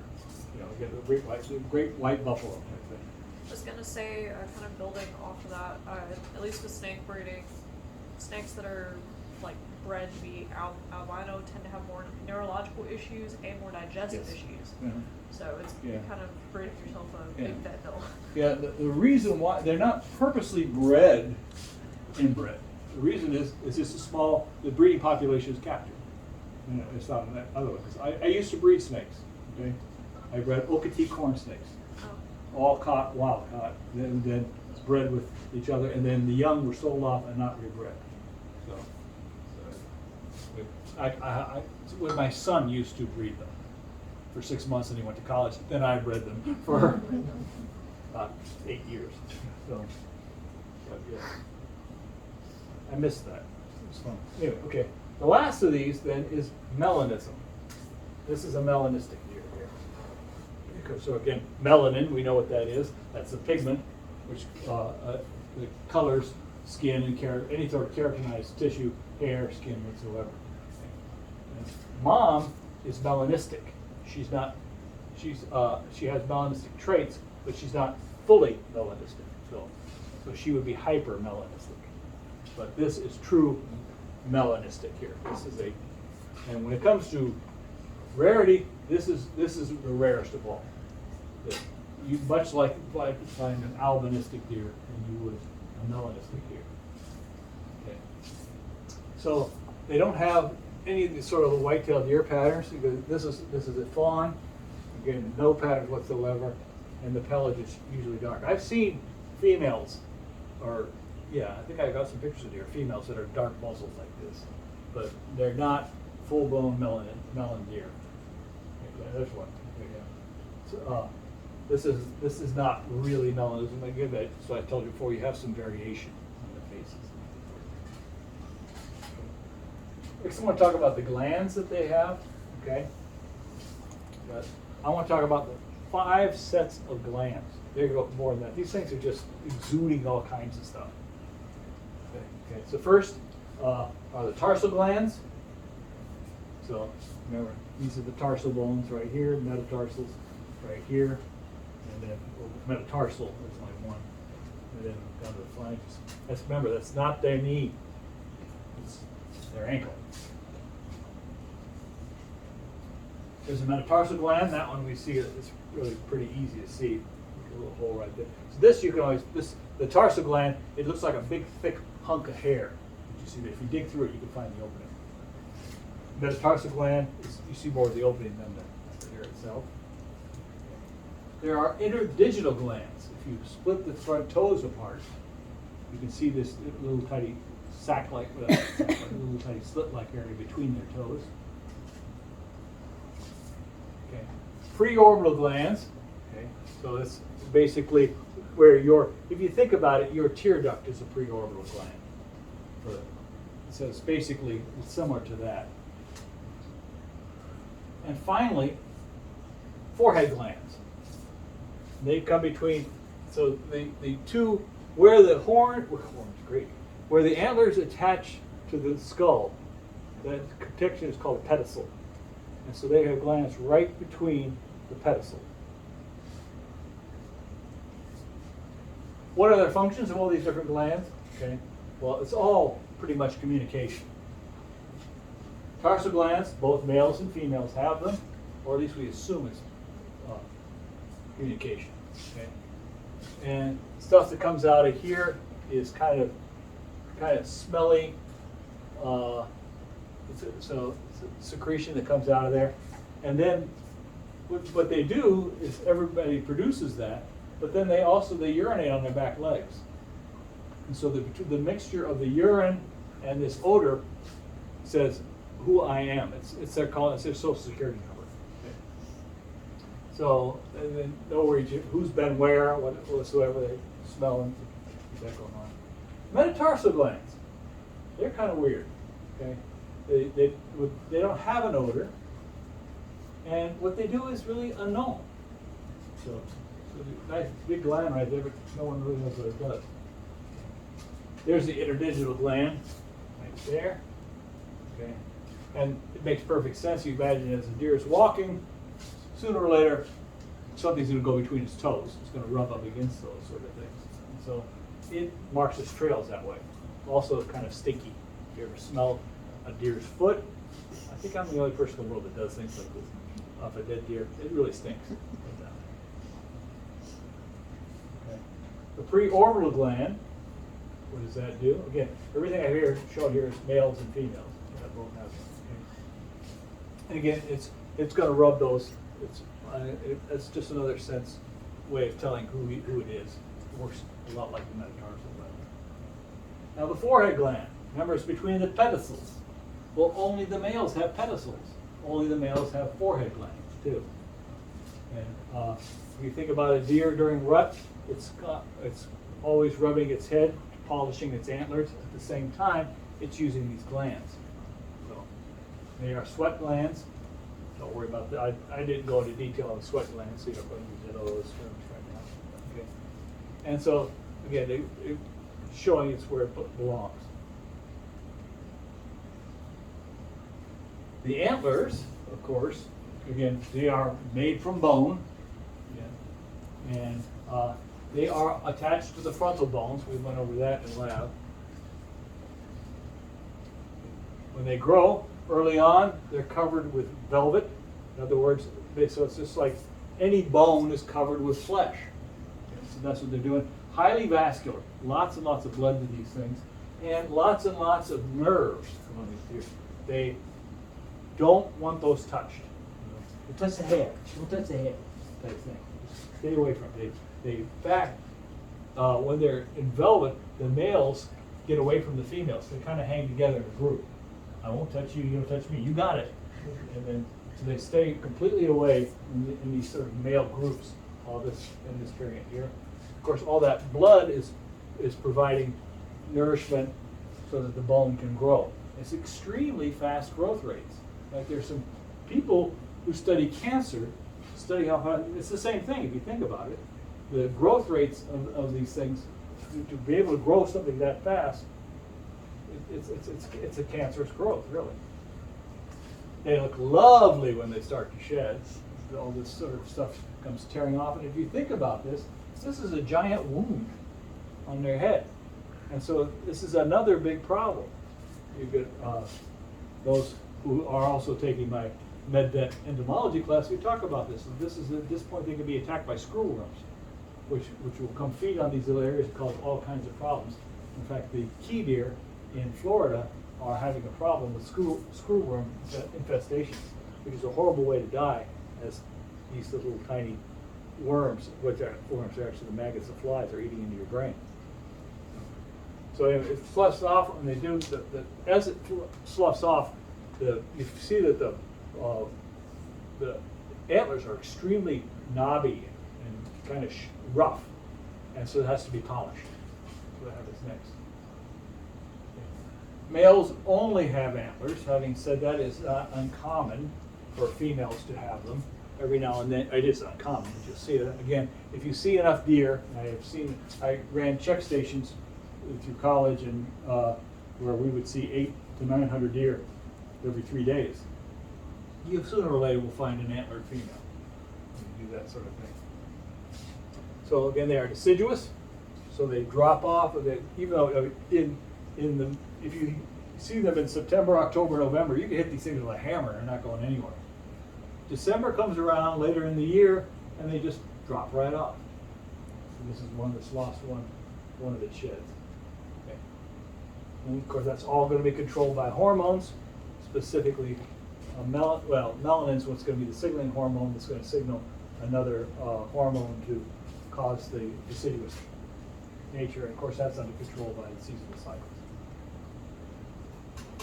Again, the great white buffalo type thing. I was gonna say, kind of building off of that, at least with snake breeding, snakes that are like bred to be albino tend to have more neurological issues and more digestive Yes. issues. Yeah. So it's Yeah. kind of breeding yourself a Yeah. big fat bill. Yeah, the reason why they're not purposely inbred. The reason is just the breeding population is captive. It's not that other way. 'Cause I used to breed snakes. Okay, I bred Okatee corn snakes, Oh. all caught, wild caught, then bred with each other, and then the young were sold off and not rebred. When my son used to breed them for 6 months, and he went to college, then I bred them for about 8 years. So, but yeah, I missed that. It was fun. Anyway, okay. The last of these then is melanism. This is a melanistic deer here. So again, melanin, we know what that is. That's a pigment which that colors skin and any sort of keratinized tissue, hair, skin, whatsoever. And mom is melanistic. She has melanistic traits, but she's not fully melanistic. So she would be hypermelanistic. But this is true melanistic here. This is and when it comes to rarity, this is the rarest of all. You much like find an albinistic deer than you would a melanistic deer. Okay. So they don't have any of the sort of the white-tailed deer patterns. Because this is a fawn. Again, no patterns whatsoever, and the pelage is usually dark. I've seen females, I think I got some pictures of deer, females that are dark muzzled like this, but they're not full-blown melon deer. Okay, there's one. Okay, yeah. So, this is not really melanism. Again, so I told you before, you have some variation on the faces. Next, I want to talk about the glands that they have. Okay, but I want to talk about the 5 sets of glands. There you go, more than that. These things are just exuding all kinds of stuff. Okay. So first are the tarsal glands. So remember, these are the tarsal bones right here, metatarsals right here, and then metatarsal, there's only one, and then down to the phalanges. Remember, that's not their knee, it's their ankle. There's a metatarsal gland. That one we see it's really pretty easy to see. A little hole right there. So this you can always the tarsal gland. It looks like a big thick hunk of hair. You see that if you dig through it, you can find the opening. Metatarsal gland, you see more of the opening than the hair itself. there are interdigital glands. If you split the front toes apart, you can see this little tiny sac-like, little tiny slit-like area between their toes. Okay. Preorbital glands. Okay. So it's basically where if you think about it, your tear duct is a preorbital gland. So it's basically similar to that. And finally, forehead glands. They come between, so the two, where the where the antlers attach to the skull, that connection is called a pedicel. And so they have glands right between the pedicel. What are the functions of all these different glands? Okay. Well, it's all pretty much communication. Tarsal glands, both males and females have them, or at least we assume it's communication. Okay. And stuff that comes out of here is kind of smelly. So it's a secretion that comes out of there, and then what they do is everybody produces that, but then they urinate on their back legs. And so the mixture of the urine and this odor says who I am. It's their social security number. Okay. So and then no worries who's been where, whatsoever they smell and keep that going on. Metatarsal glands, they're kind of weird. Okay, they don't have an odor, and what they do is really unknown. So nice big gland right there, but no one really knows what it does. There's the interdigital gland, right there. Okay, and it makes perfect sense. You imagine as a deer is walking, sooner or later, something's going to go between its toes. It's going to rub up against those sort of things. And so it marks its trails that way. Also, kind of stinky. If you ever smell a deer's foot, I think I'm the only person in the world that does things like this off a dead deer. It really stinks. Okay. The preorbital gland. What does that do? Again, everything I shown here is males and females. That both have them. Okay. And again, it's going to rub those. It's just another way of telling who it is. It works a lot like the metatarsal gland. Now the forehead gland. Remember, it's between the pedicels. Well, only the males have pedicels. Only the males have forehead glands too. And if you think about a deer during rut, it's always rubbing its head, polishing its antlers. At the same time, it's using these glands. So they are sweat glands. Don't worry about that. I didn't go into detail on the sweat glands, so you don't go into all those terms right now. Okay. And so again, it's showing it's where it belongs. The antlers, of course, again, they are made from bone, and they are attached to the frontal bones. We went over that in lab. When they grow, early on, they're covered with velvet. In other words, so it's just like any bone is covered with flesh. So that's what they're doing. Highly vascular, lots and lots of blood to these things, and lots of nerves among these deer. They don't want those touched. Don't touch the hair. Don't touch the hair. Type thing. Stay away from it. In fact, when they're in velvet, the males get away from the females. They kind of hang together in a group. I won't touch you. You don't touch me. You got it. And then so they stay completely away in these sort of male groups. All this in this period here. Of course, all that blood is providing nourishment so that the bone can grow. It's extremely fast growth rates. Like there's some people who study cancer, study how fast, it's the same thing if you think about it. The growth rates of these things, to be able to grow something that fast, it's a cancerous growth, really. They look lovely when they start to shed. All this sort of stuff comes tearing off. And if you think about this is a giant wound on their head. And so this is another big problem. You get those who are also taking my med-vet entomology class, we talk about this. And at this point they can be attacked by screwworms, which will come feed on these little areas and cause all kinds of problems. In fact, the key deer in Florida are having a problem with screwworm infestations, which is a horrible way to die, as these little tiny worms, which are worms are actually the maggots of flies, are eating into your brain. So anyway, it sloughs off, and they do as it sloughs off, you see that the antlers are extremely knobby and kind of rough, and so it has to be polished. So that happens next. Males only have antlers. Having said that, it's not uncommon for females to have them. Every now and then, it is uncommon. You'll see it again. If you see enough deer, I ran check stations through college, and where we would see 800 to 900 deer every 3 days. You sooner or later will find an antlered female. You do that sort of thing. So again, they are deciduous, so they drop off. Even though if you see them in September, October, November, you can hit these things with a hammer and they're not going anywhere. December comes around later in the year, and they just drop right off. So this is one that's lost one of its sheds. Okay. And of course, that's all going to be controlled by hormones, specifically melanin is what's going to be the signaling hormone that's going to signal another hormone to cause the deciduous nature. And of course, that's under control by the seasonal cycles.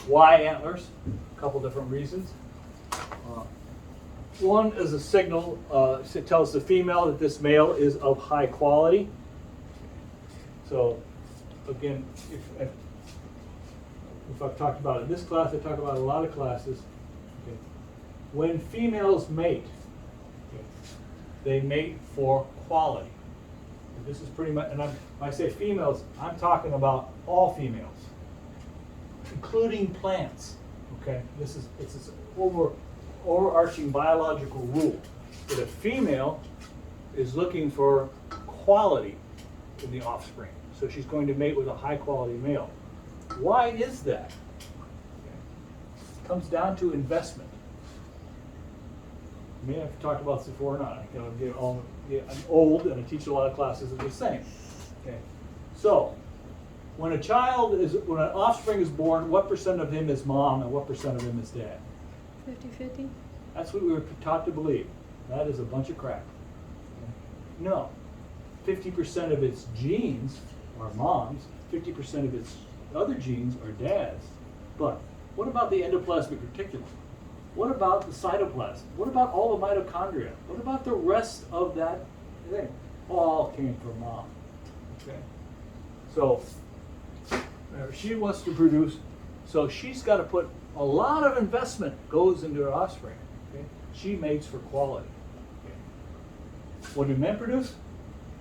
Why antlers? A couple different reasons. One is a signal. It tells the female that this male is of high quality. So, again, if I've talked about it in this class, I talk about it in a lot of classes. Okay. When females mate, okay, they mate for quality. And this is pretty much, and when I say females, I'm talking about all females, including plants. Okay, it's this overarching biological rule that a female is looking for quality in the offspring. So she's going to mate with a high quality male. Why is that? Okay. It comes down to investment. I mean, I've talked about this before or not. I'm old and I teach a lot of classes of the same. Okay. So when an offspring is born, what percent of him is mom and what percent of him is dad? 50-50. That's what we were taught to believe. That is a bunch of crap. No. 50% of its genes are mom's, 50% of its other genes are dad's. But what about the endoplasmic reticulum? What about the cytoplasm? What about all the mitochondria? What about the rest of that thing? All came from mom. Okay? So she wants to produce, so she's got to put a lot of investment goes into her offspring. Okay? She mates for quality. Okay? What do men produce?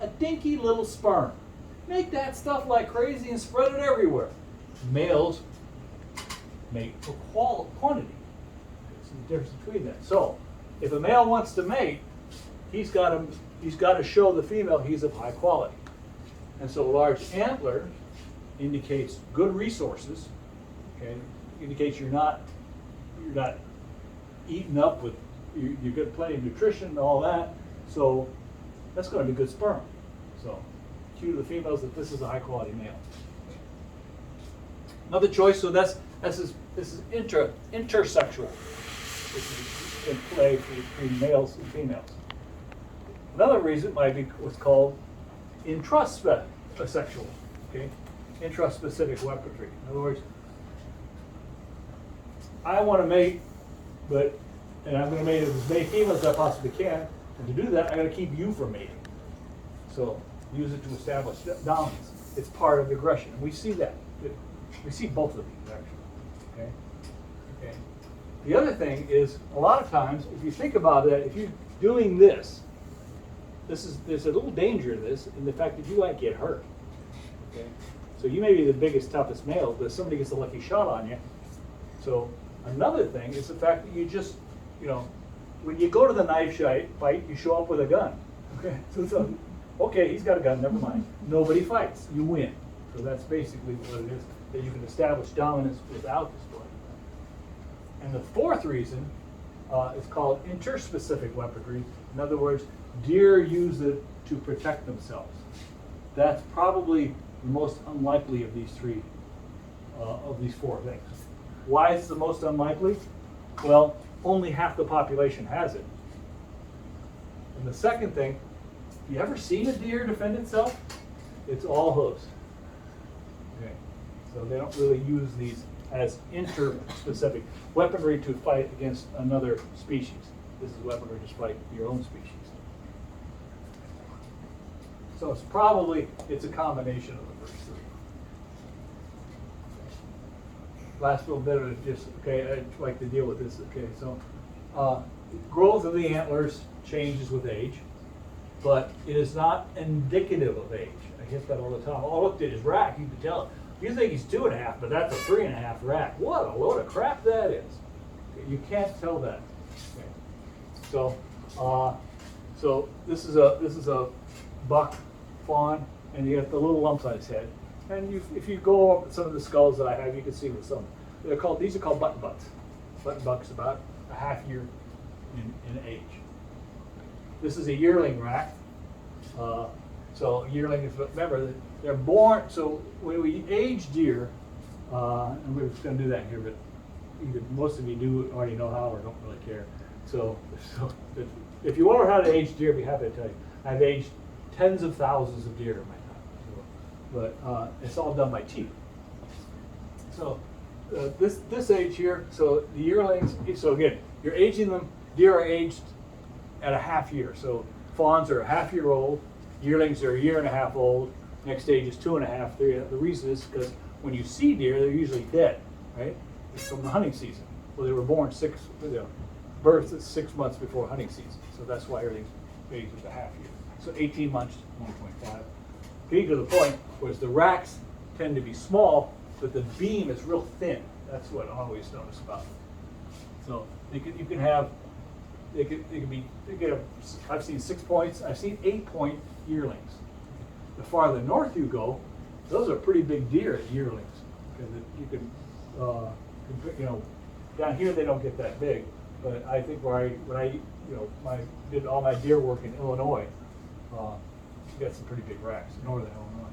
A dinky little sperm. Make that stuff like crazy and spread it everywhere. Males mate for quantity. There's the difference between that. So, if a male wants to mate, he's got to show the female he's of high quality. And so, a large antler indicates good resources. Okay, indicates you're not eaten up with, you get plenty of nutrition and all that. So, that's going to be good sperm. So, cue to the females that this is a high quality male. Another choice, so this is intersexual. This is in play between males and females. Another reason might be what's called intrasexual. Okay, intraspecific weaponry. In other words, I want to mate, and I'm going to mate as many females as I possibly can. And to do that, I got to keep you from mating. So use it to establish dominance. It's part of aggression, and we see that. We see both of these actually. Okay. Okay. The other thing is, a lot of times, if you think about it, if you're doing this, there's a little danger in this, in the fact that you might get hurt. Okay. So you may be the biggest, toughest male, but if somebody gets a lucky shot on you. So another thing is the fact that you just, when you go to the knife fight, you show up with a gun. Okay. So okay, he's got a gun, never mind. Nobody fights, you win. So that's basically what it is, that you can establish dominance without display. And the fourth reason is called interspecific weaponry. In other words, deer use it to protect themselves. That's probably the most unlikely of these four things. Why is it the most unlikely? Well, only half the population has it. And the second thing you ever seen a deer defend itself? It's all hooves. Okay, so they don't really use these as inter-specific weaponry to fight against another species. This is weaponry to fight your own species. So it's a combination of the first three. Last little bit of it, just, okay, I'd like to deal with this, okay, so growth of the antlers changes with age, but it is not indicative of age. I hit that all the time. Oh, look at his rack, you can tell it. You think he's 2.5, but that's a 3.5 rack. What a load of crap that is. Okay, you can't tell that. Okay. So this is a buck fawn, and you have the little lumps on his head. And if you go over some of the skulls that I have, you can see with some. These are called button bucks. Button bucks about a half year in age. This is a yearling rack. So yearlings, remember, they're born. So when we age deer, and we're just going to do that here, but either most of you do already know how or don't really care. So if you wonder how to age deer, I'd be happy to tell you. I've aged tens of thousands of deer in my time, but it's all done by teeth. So this age here, so the yearlings. So again, you're aging them. Deer are aged at a half year. So fawns are a half year old. Yearlings are a year and a half old. Next stage is 2.5, 3. The reason is because when you see deer, they're usually dead, right? It's from the hunting season. Well, they were born birth is 6 months before hunting season. So that's why everything's aged at a half year. So 18 months, 1.5. Getting to the point was the racks tend to be small, but the beam is real thin. That's what I always notice about them. So you can have, I've seen 6 points, I've seen 8-point yearlings. The farther north you go, those are pretty big deer at yearlings. Because you can, down here they don't get that big, but I think when I did all my deer work in Illinois, you got some pretty big racks in northern Illinois.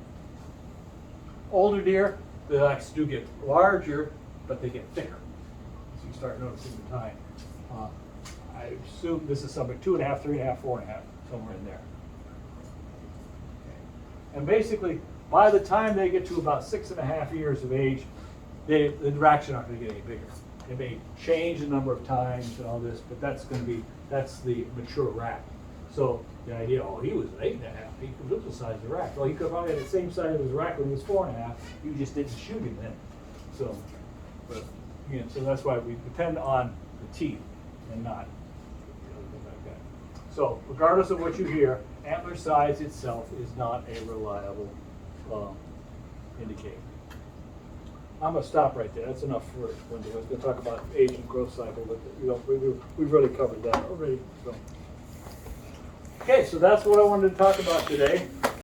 Older deer, the racks do get larger, but they get thicker. So you start noticing the time. I assume this is something 2.5, 3.5, 4.5, somewhere in there. Okay. And basically, by the time they get to about 6.5 years of age, the racks are not going to get any bigger. They may change the number of times and all this, but that's the mature rack. So the idea, he was 8.5, he was the size of the rack. Well, he could probably have the same size of his rack when he was 4.5. You just didn't shoot him then. So, but again, so that's why we depend on the teeth and not anything like that. So regardless of what you hear, antler size itself is not a reliable indicator. I'm going to stop right there. That's enough for one day. I was going to talk about age and growth cycle, but we've really covered that already. So. Okay, so that's what I wanted to talk about today.